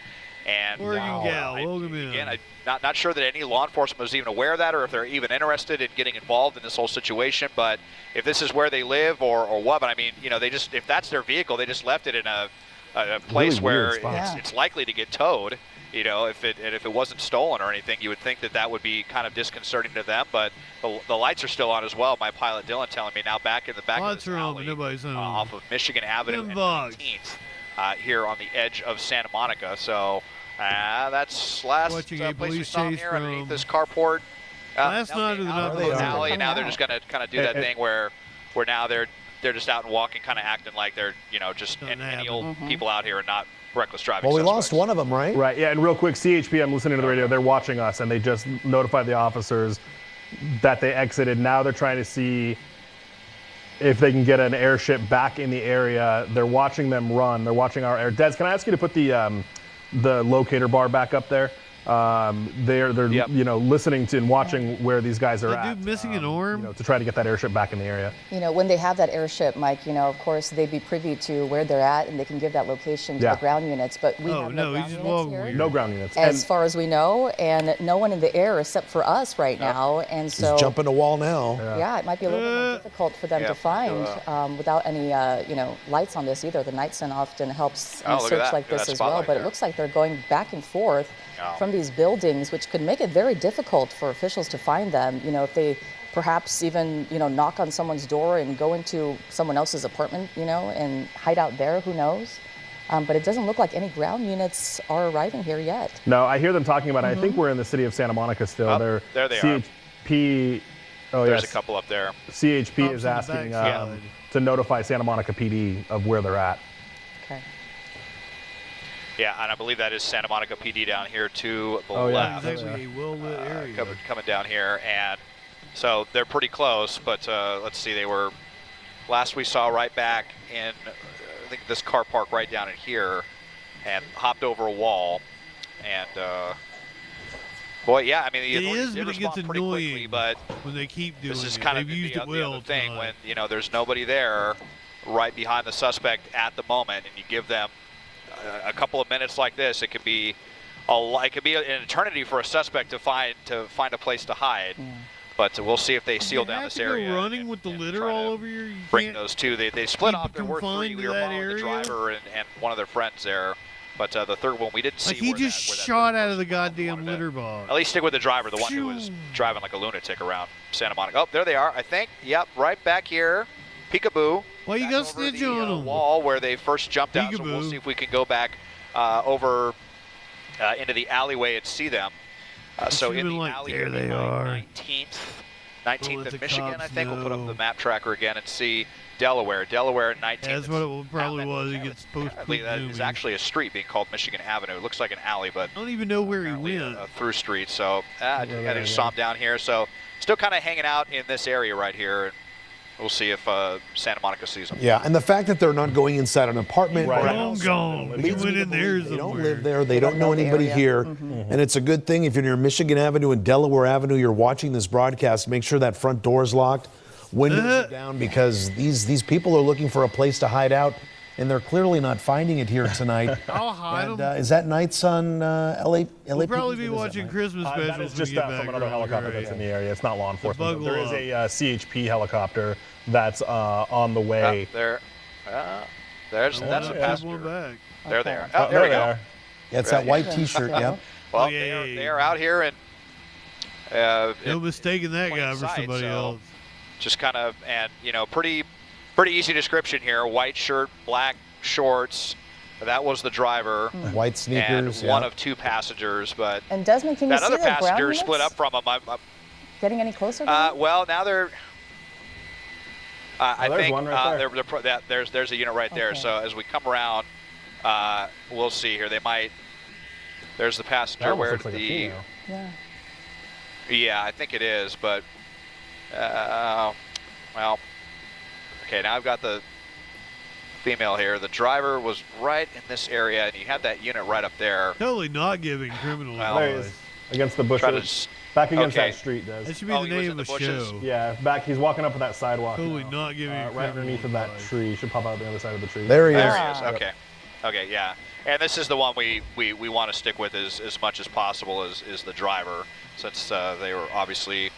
And
Oregon gal, welcome in.
Again, I'm not sure that any law enforcement was even aware of that, or if they're even interested in getting involved in this whole situation. But if this is where they live, or what, but I mean, you know, they just, if that's their vehicle, they just left it in a place
really
where it's likely to get towed. You know, if it wasn't stolen or anything, you would think that would be kind of disconcerting to them. But the lights are still on as well. My pilot Dylan telling me now back in the back
lights
of this
are
alley,
on, nobody's home.
Off of Michigan Avenue and 19th here on the edge of Santa Monica. So. That's last place we saw here underneath this carport.
Last night or the night
before alley, and now they're just going to kind of do that thing where now they're just out and walking, kind of acting like they're, you know, just any old people out here and not reckless driving.
Well, we lost one of them, right?
Right. Yeah. And real quick, CHP, I'm listening to the radio. They're watching us, and they just notified the officers that they exited. Now they're trying to see if they can get an airship back in the area. They're watching them run. They're watching our air. Des, can I ask you to put the locator bar back up there? They're you know, listening to and watching where these guys are at.
Dude missing an arm?
You know, to try to get that airship back in the area.
You know, when they have that airship, Mike, you know, of course they'd be privy to where they're at, and they can give that location to the ground units. But we have no ground units here.
No ground units.
As far as we know, and no one in the air except for us right now. And so
he's jumping a wall now.
Yeah, it might be a little bit more difficult for them to find without any you know, lights on this either. The night sun often helps in search like this as well. But it looks like they're going back and forth from these buildings, which could make it very difficult for officials to find them. You know, if they perhaps even, you know, knock on someone's door and go into someone else's apartment, you know, and hide out there, who knows? But it doesn't look like any ground units are arriving here yet.
No, I hear them talking about it. I think we're in the city of Santa Monica still.
There they
CHP,
are. There's a couple up there.
CHP is asking to notify Santa Monica PD of where they're at.
Okay.
Yeah, and I believe that is Santa Monica PD down here to the left.
Yeah, exactly. A well-lit area.
Coming down here, and so they're pretty close. But let's see, they were last we saw right back in I think this car park right down in here. and hopped over a wall. And boy, yeah, I mean, the
It
authorities
is,
did
but it
respond
gets
pretty quickly,
annoying
but
when they keep doing
this is
it.
kind of
They've used
the
it well
other thing
tonight.
when there's nobody there right behind the suspect at the moment, and you give them a couple of minutes like this. It could be it could be an eternity for a suspect to find a place to hide. But we'll see if they seal down this area.
Running with the litter all over you.
Bring those two. They split off. There were three.
confined
We
to
were
that
following the
area?
driver and one of their friends there. But the third one we didn't see.
Like he just shot out of the goddamn litter box.
At least stick with the driver, the one who was driving like a lunatic around Santa Monica. Oh, there they are, I think. Yep, right back here. Peekaboo.
Why you got snitch on them?
Wall where they first jumped out. So we'll see if we can go back over into the alleyway and see them. So in the alley,
there they are.
19th and Michigan, I think. We'll put up the map tracker again and see Delaware. Delaware at 19th.
That's what it probably was. It gets
Apparently that is actually a street being called Michigan Avenue. It looks like an alley, but
I don't even know where he went.
A through street. So I just saw him down here. So still kind of hanging out in this area right here. And we'll see if Santa Monica sees him.
Yeah, and the fact that they're not going inside an apartment or a
Long
house
gone. He went in there
they don't
somewhere.
live there. They don't know anybody here. And it's a good thing if you're near Michigan Avenue and Delaware Avenue, you're watching this broadcast, make sure that front door is locked, windows are down, because these people are looking for a place to hide out, and they're clearly not finding it here tonight.
I'll hide them.
Is that nights on LA?
We'll probably be watching Christmas specials.
That is just from another helicopter that's in the area. It's not law enforcement. There is a CHP helicopter that's on the way.
That's a passenger. There they are.
Oh,
there we
they
go.
are. Yeah, it's that white T-shirt. Yep.
Well, they are out here, and
no mistaking that guy for somebody else.
Just kind of, and pretty easy description here. White shirt, black shorts. That was the driver.
White sneakers.
And one of two passengers, but
And Desmond, can you
that
see
other
the ground
passenger
units?
split up from him.
Getting any closer?
Well, now they're. I
there's
think
one right
there's a unit right there. So as we come around, we'll see here. They might. There's the passenger.
That
Where
looks like a
the?
female.
Yeah, I think it is, but. Well. Okay, now I've got the female here. The driver was right in this area, and you had that unit right up there.
Totally not giving criminal
There he
advice.
is, against the bushes. Back against that street, Des.
That should be the name of the
bushes?
show.
Yeah, back. He's walking up that sidewalk.
Totally
now.
not giving
right underneath of that tree. He should pop out the other side of the tree.
There he is.
There he is. Okay. Okay, yeah. And this is the one we want to stick with as much as possible is the driver, since they were obviously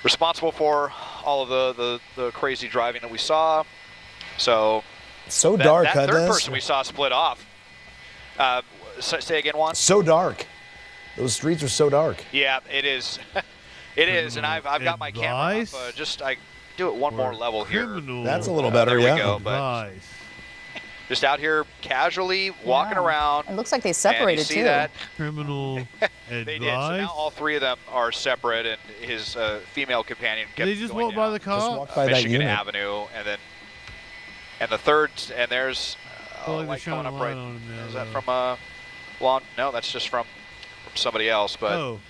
responsible for all of the crazy driving that we saw. So
dark,
that
huh,
third
Des?
person we saw split off. Say again, Juan?
So dark. Those streets are so dark.
Yeah, it is. It is, and I've got my camera up. I do it one more level here.
That's a little better,
there
yeah.
we go. But just out here casually walking around.
It looks like they
and
separated
you see
too.
that?
Criminal
They did. So now all three of them are separate, and his female companion kept
They just
going
walked by the cop.
walked by that
Michigan
unit.
Avenue, and the third, and there's
Oh, like
light
they're
coming
shining
up
a
right.
light on him now,
Is that
though.
from lawn? No, that's just from somebody else. But
Oh.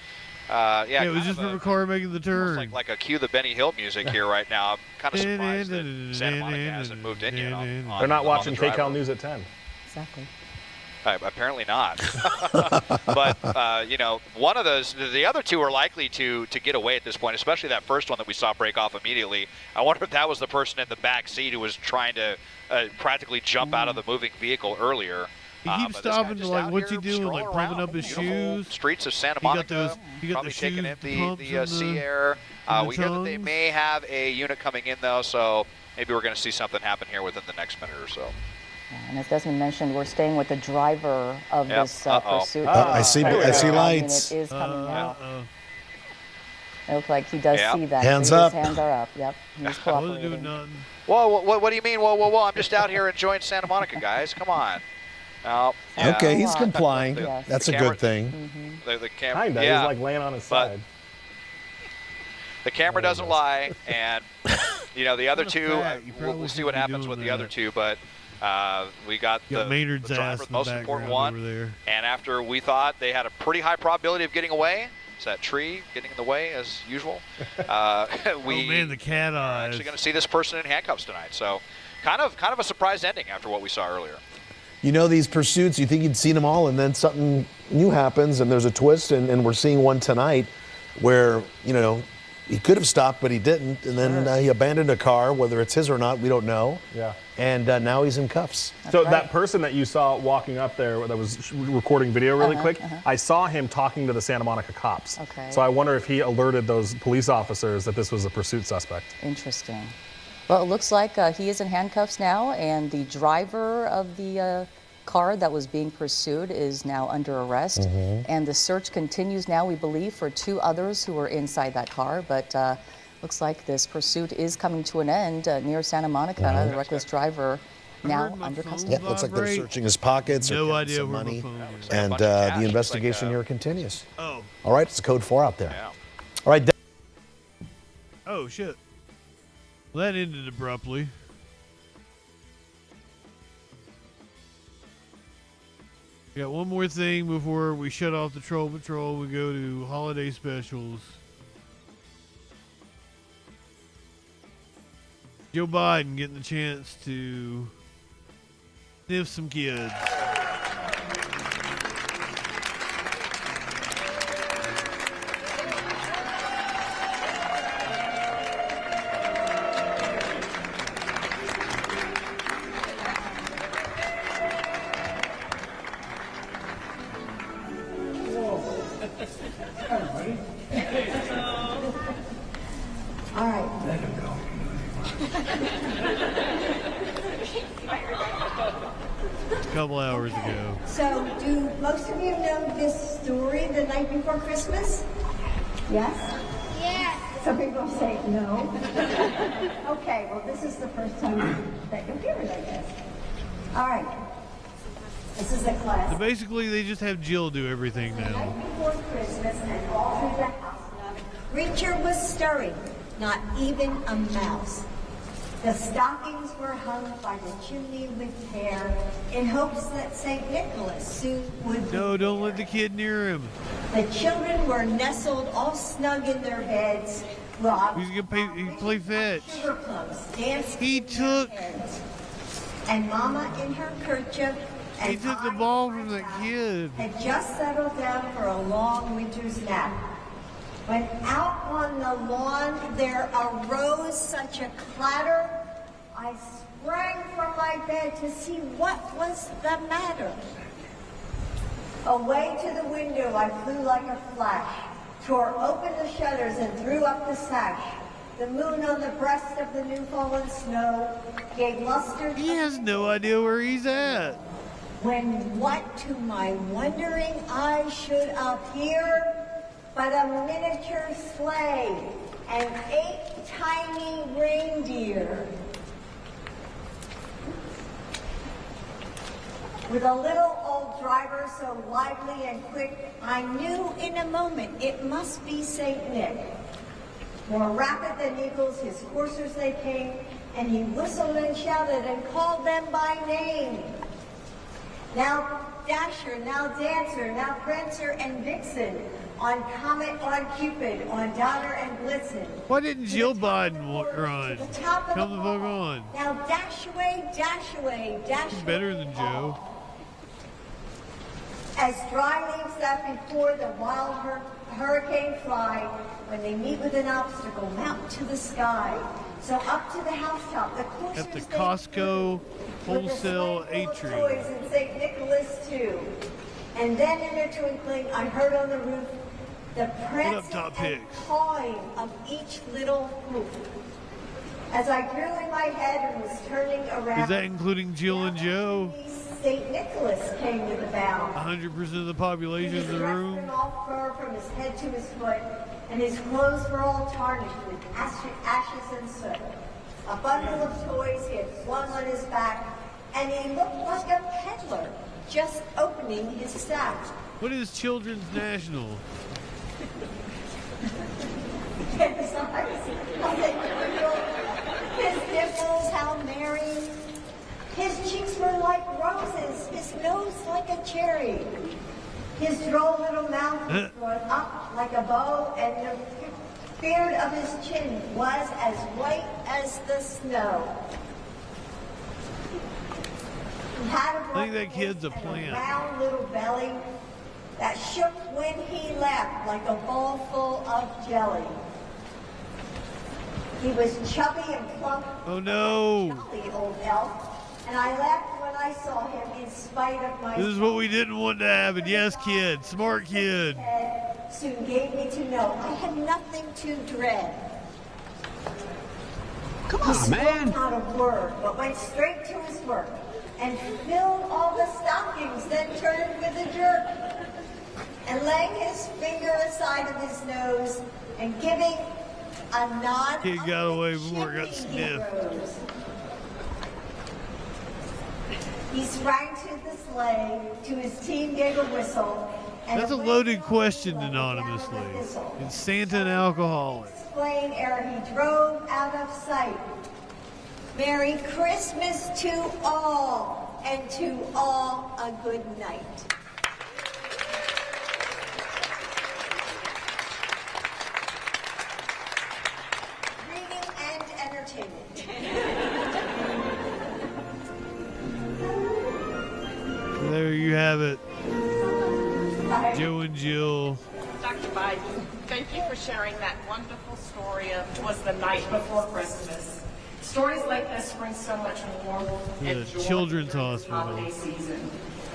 yeah,
it was just from a car making the turn.
like a cue the Benny Hill music here right now. I'm kind of surprised that Santa Monica hasn't moved in yet.
They're not watching
the driver.
KCAL News at 10.
Exactly.
Apparently not. But one of those, the other two are likely to get away at this point, especially that first one that we saw break off immediately. I wonder if that was the person in the back seat who was trying to practically jump out of the moving vehicle earlier.
He keeps
but this guy
stopping to
just
like,
out
what's he
here
doing? Like
strolling
pumping up
around
his
the beautiful
shoes.
streets of Santa
He got
Monica.
those- he got
probably
the
taking
shoes,
in
the pumps
the
and
sea
the-
air.
and the
We hear that they
tongues.
may have a unit coming in though, so maybe we're going to see something happen here within the next minute or so.
And as Desmond mentioned, we're staying with the driver of
Yep.
this
Uh-oh.
pursuit.
I see
And
lights.
it is coming out. It looks like he does see that.
Hands
so
up.
His hands are up. Yep. He's
Wasn't
cooperating.
doing nothing.
Whoa, what do you mean? Whoa, I'm just out here enjoying Santa Monica, guys. Come on. Oh, yeah.
Okay, he's complying.
The-
That's
the
a
camera-
good thing.
The camera,
Kinda.
yeah.
He's like laying on his
But
side.
the camera doesn't lie, and the other two.
fact, you
We'll
probably
see what
shouldn't be
happens
doing
with the other
that.
two, but we got
Got
the
Maynard's
driver,
ass
the
in the
most important
background
one.
over there.
And after we thought they had a pretty high probability of getting away, it's that tree getting in the way as usual. We
Oh man, the cat
are
eyes.
actually going to see this person in handcuffs tonight. So, kind of a surprise ending after what we saw earlier.
You know, these pursuits, you think you'd seen them all, and then something new happens, and there's a twist, and we're seeing one tonight where, you know, he could have stopped, but he didn't, and then he abandoned a car, whether it's his or not, we don't know.
Yeah.
And now he's in cuffs.
So that person that you saw walking up there that was recording video really quick, I saw him talking to the Santa Monica cops.
Okay.
So I wonder if he alerted those police officers that this was a pursuit suspect.
Interesting. Well, it looks like he is in handcuffs now, and the driver of the car that was being pursued is now under arrest. And the search continues now, we believe, for 2 others who were inside that car. But looks like this pursuit is coming to an end near Santa Monica. The reckless driver now under custody.
Yeah, looks like they're searching his pockets or getting some money. And the investigation here continues.
Oh.
All right, it's code 4 out there. All right.
Oh, shit. Well, that ended abruptly. We got one more thing before we shut off the Troll Patrol. We go to holiday specials. Joe Biden getting the chance to sniff some kids.
All right.
Let him go. A couple hours ago.
So, do most of you know this story, The Night Before Christmas? Yes? Yes. Some people say no. Okay, well, this is the first time that you'll hear it, I guess. All right. This is a class.
So basically, they just have Jill do everything now.
The night before Christmas, and all through the house, not a creature was stirring, not even a mouse. The stockings were hung by the chimney with care in hopes that St. Nicholas soon would be
No, don't let the kid near him.
The children were nestled all snug in their beds. Rob
He's gonna play fetch.
sugar plums danced
He took.
and Mama in her kerchief.
He
and
took the
I
ball from that kid.
had just settled down for a long winter's nap. When out on the lawn there arose such a clatter, I sprang from my bed to see what was the matter. Away to the window I flew like a flash, tore open the shutters and threw up the sash. The moon on the breast of the new fallen snow gave luster.
He has no idea where he's at.
When what to my wondering eye should appear but a miniature sleigh and 8 tiny reindeer. With a little old driver so lively and quick, I knew in a moment it must be St. Nick. More rapid than eagles, his coursers they came, and he whistled and shouted and called them by name. Now Dasher, now Dancer, now Prancer and Vixen, on Comet, on Cupid, on Donner and Blitzen.
Why didn't Jill Biden run? Come the fuck on.
Now dash away, dash away, dash
She's better than Joe.
As dry leaves that before the wild hurricane fly, when they meet with an obstacle, mount to the sky. So up to the housetop, the coursers
At the Costco wholesale atrium.
toys and St. Nicholas too. And then in a twinkling, I heard on the roof the prancing and pawing of each little hoof. As I drew in my head and was turning around,
Is that including Jill and Joe?
St. Nicholas came with a bound.
100% of the population in the room.
In all fur from his head to his foot, and his clothes were all tarnished with ashes and soot. A bundle of toys he had flung on his back, and he looked like a peddler just opening his sack.
What is Children's National?
His nipples, how merry. His cheeks were like roses, his nose like a cherry. His droll little mouth was drawn up like a bow, and the beard of his chin was as white as the snow. had a
I think that kid's a
and
plant.
round little belly that shook when he left like a bowl full of jelly. He was chubby and plump.
Oh no!
Jolly old elf, and I laughed when I saw him in spite of my.
This is what we didn't want to happen. Yes, kid. Smart kid.
Soon gave me to know I had nothing to dread.
Come
He
on,
spoke
man.
not a word, but went straight to his work and filled all the stockings, then turned with a jerk. And laying his finger aside of his nose and giving a nod,
Kid got away before it got sniffed.
He sprang to the sleigh, to his team gave a whistle. And
That's a loaded question, anonymously. It's Santa and alcoholic.
Explain ere he drove out of sight. Merry Christmas to all, and to all a good night. Reading and entertainment.
There you have it. Joe and Jill.
Dr. Biden, thank you for sharing that wonderful story of "'Twas the Night Before Christmas." Stories like this bring so much warmth and
The
joy
Children's
during this
Hospital.
holiday season.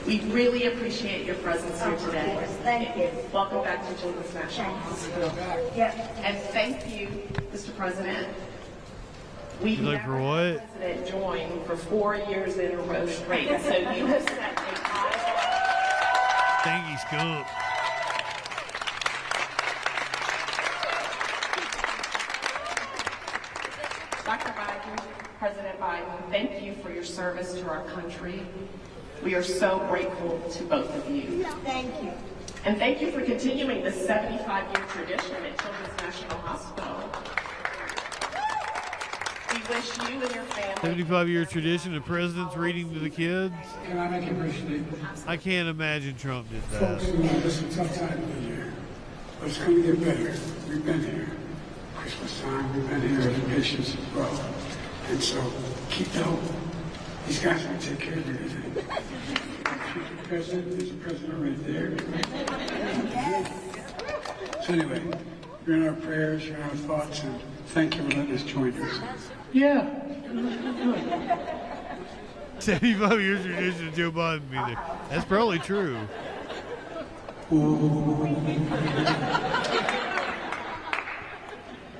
We really appreciate your presence here today.
Thank you.
Welcome back to Children's National Hospital. And thank you, Mr. President. We've
You like
never
for
had
what?
a president join for 4 years in a row straight, so you have set a high
Thank you, skunk.
Dr. Biden, President Biden, thank you for your service to our country. We are so grateful to both of you.
Thank you.
And thank you for continuing this 75-year tradition at Children's National Hospital. We wish you and your family
75-year tradition of presidents reading to the kids.
Can I make a brief statement?
I can't imagine Trump did
Folks,
that.
you know, this is a tough time of the year, but it's going to get better. We've been here. Christmas time, we've been here as nations as well. And so, keep the hope. These guys are going to take care of everything. The president, there's a president right there. So anyway, you're in our prayers, you're in our thoughts, and thank you for letting us join us. Yeah.
75 years tradition of Joe Biden being there. That's probably true.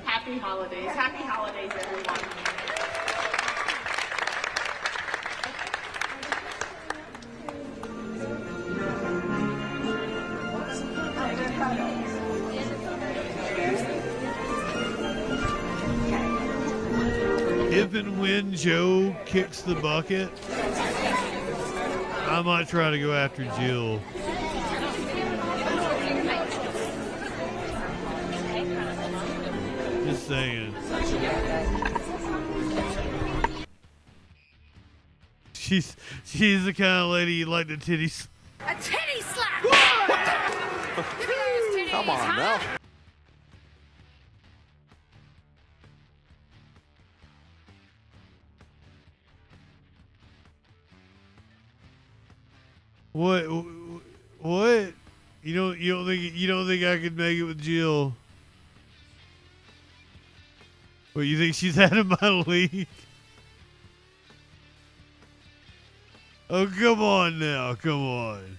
happy holidays. Happy holidays, everyone.
If and when Joe kicks the bucket, I might try to go after Jill. Just saying. She's the kind of lady you like to titty slap.
A titty slap! What the?
Come on now.
What? What? You don't think I could make it with Jill? What, you think she's out of my league? Oh, come on now, come on.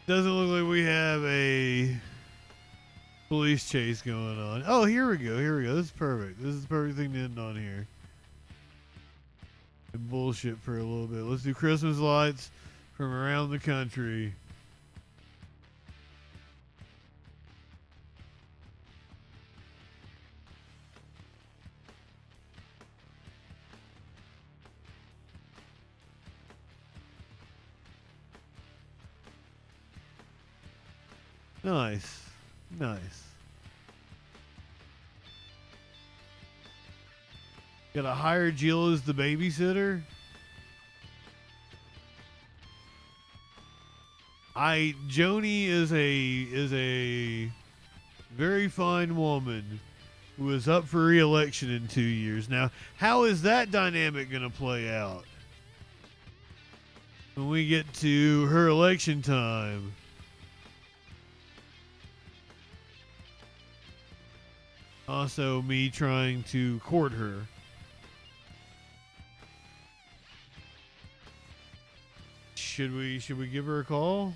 Doesn't look like we have a police chase going on. Oh, here we go. This is perfect. This is the perfect thing to end on here. And bullshit for a little bit. Let's do Christmas lights from around the country. Nice. Nice. Gotta hire Jill as the babysitter? Joni is a very fine woman who is up for re-election in 2 years. Now, how is that dynamic going to play out when we get to her election time? Also, me trying to court her. Should we give her a call?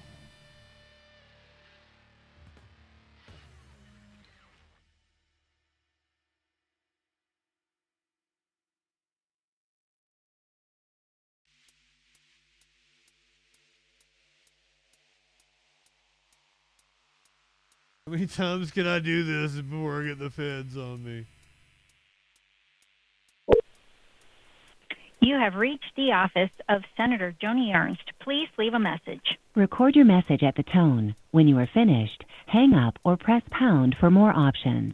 How many times can I do this before I get the feds on me?
You have reached the office of Senator Joni Ernst. Please leave a message.
Record your message at the tone. When you are finished, hang up or press pound for more options.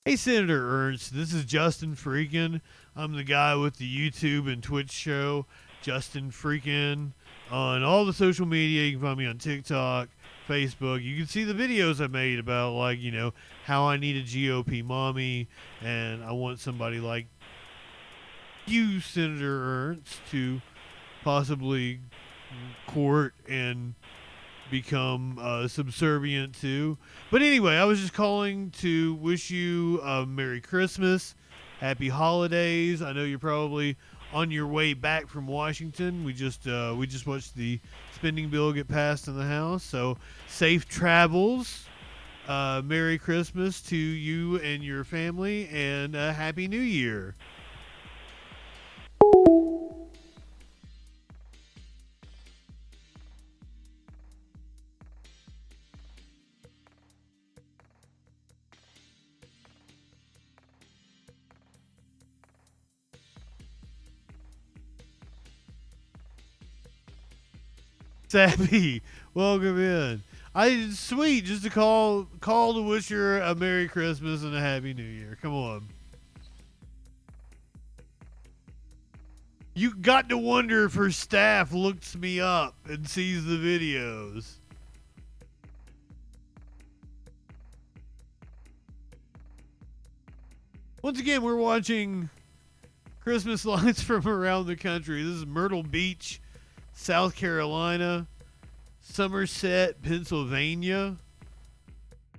Hey, Senator Ernst, this is JustinFREAKIN. I'm the guy with the YouTube and Twitch show, JustinFREAKIN. On all the social media, you can find me on TikTok, Facebook. You can see the videos I made about, like, you know, how I need a GOP mommy, and I want somebody like you, Senator Ernst, to possibly court and become subservient to. But anyway, I was just calling to wish you a Merry Christmas, Happy Holidays. I know you're probably on your way back from Washington. We just watched the spending bill get passed in the House, so safe travels. Merry Christmas to you and your family, and Happy New Year. Sappy, welcome in. Sweet, just to call to wish her a Merry Christmas and a Happy New Year. Come on. You got to wonder if her staff looks me up and sees the videos. Once again, we're watching Christmas lights from around the country. This is Myrtle Beach, South Carolina, Somerset, Pennsylvania.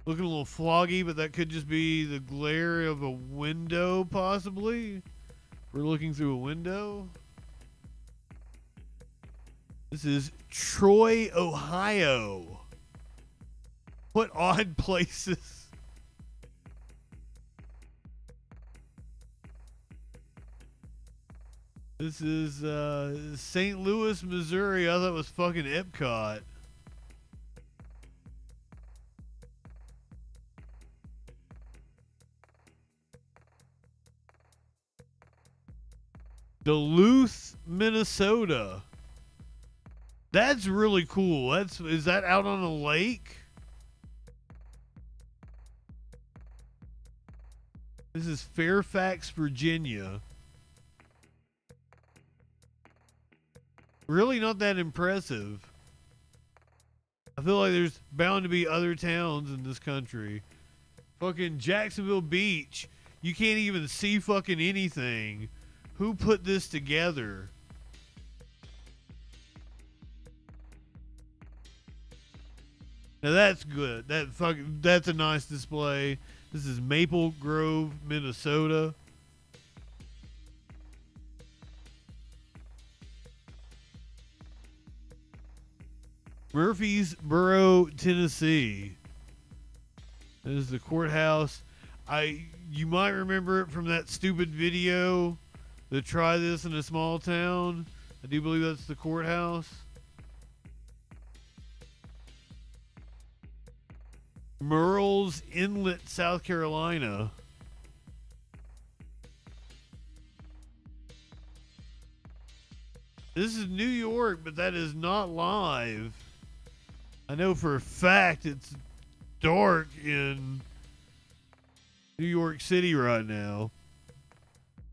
Looking a little foggy, but that could just be the glare of a window, possibly. We're looking through a window. This is Troy, Ohio. What odd places. This is St. Louis, Missouri. I thought it was fucking Epcot. Duluth, Minnesota. That's really cool. Is that out on a lake? This is Fairfax, Virginia. Really not that impressive. I feel like there's bound to be other towns in this country. Fucking Jacksonville Beach. You can't even see fucking anything. Who put this together? Now that's good. That's a nice display. This is Maple Grove, Minnesota. Murfreesboro, Tennessee. This is the courthouse. You might remember it from that stupid video, the Try This in a Small Town. I do believe that's the courthouse. Murrells Inlet, South Carolina. This is New York, but that is not live. I know for a fact it's dark in New York City right now.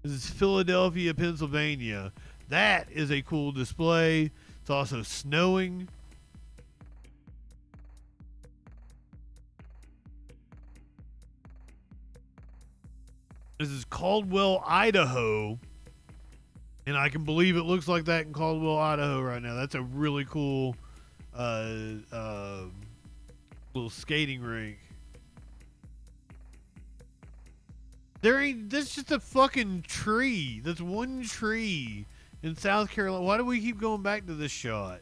This is Philadelphia, Pennsylvania. That is a cool display. It's also snowing. This is Caldwell, Idaho. And I can believe it looks like that in Caldwell, Idaho right now. That's a really cool little skating rink. That's just a fucking tree. That's one tree in South Carolina. Why do we keep going back to this shot?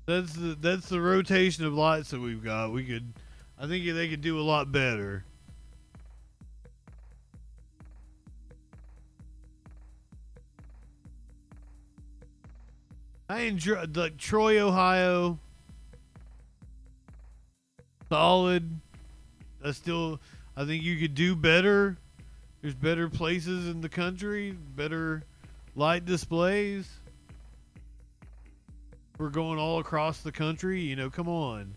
That's the rotation of lights that we've got. I think they could do a lot better. I enjoy Troy, Ohio. Solid. I think you could do better. There's better places in the country, better light displays. We're going all across the country, come on.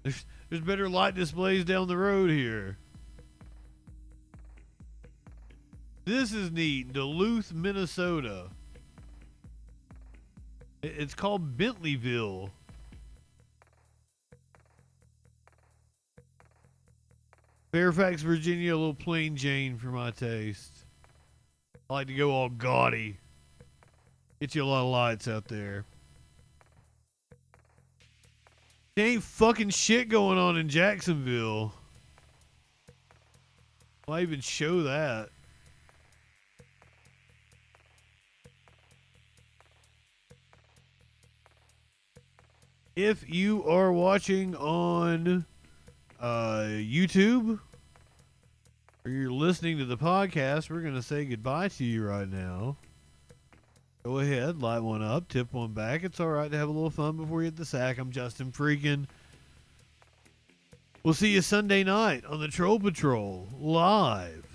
There's better light displays down the road here. This is neat. Duluth, Minnesota. It's called Bentleyville. Fairfax, Virginia, a little plain Jane for my taste. I like to go all gaudy. Get you a lot of lights out there. There ain't fucking shit going on in Jacksonville. Why even show that? If you are watching on YouTube or you're listening to the podcast, we're going to say goodbye to you right now. Go ahead, light one up, tip one back. It's all right to have a little fun before you hit the sack. I'm JustinFREAKIN. We'll see you Sunday night on the Troll Patrol live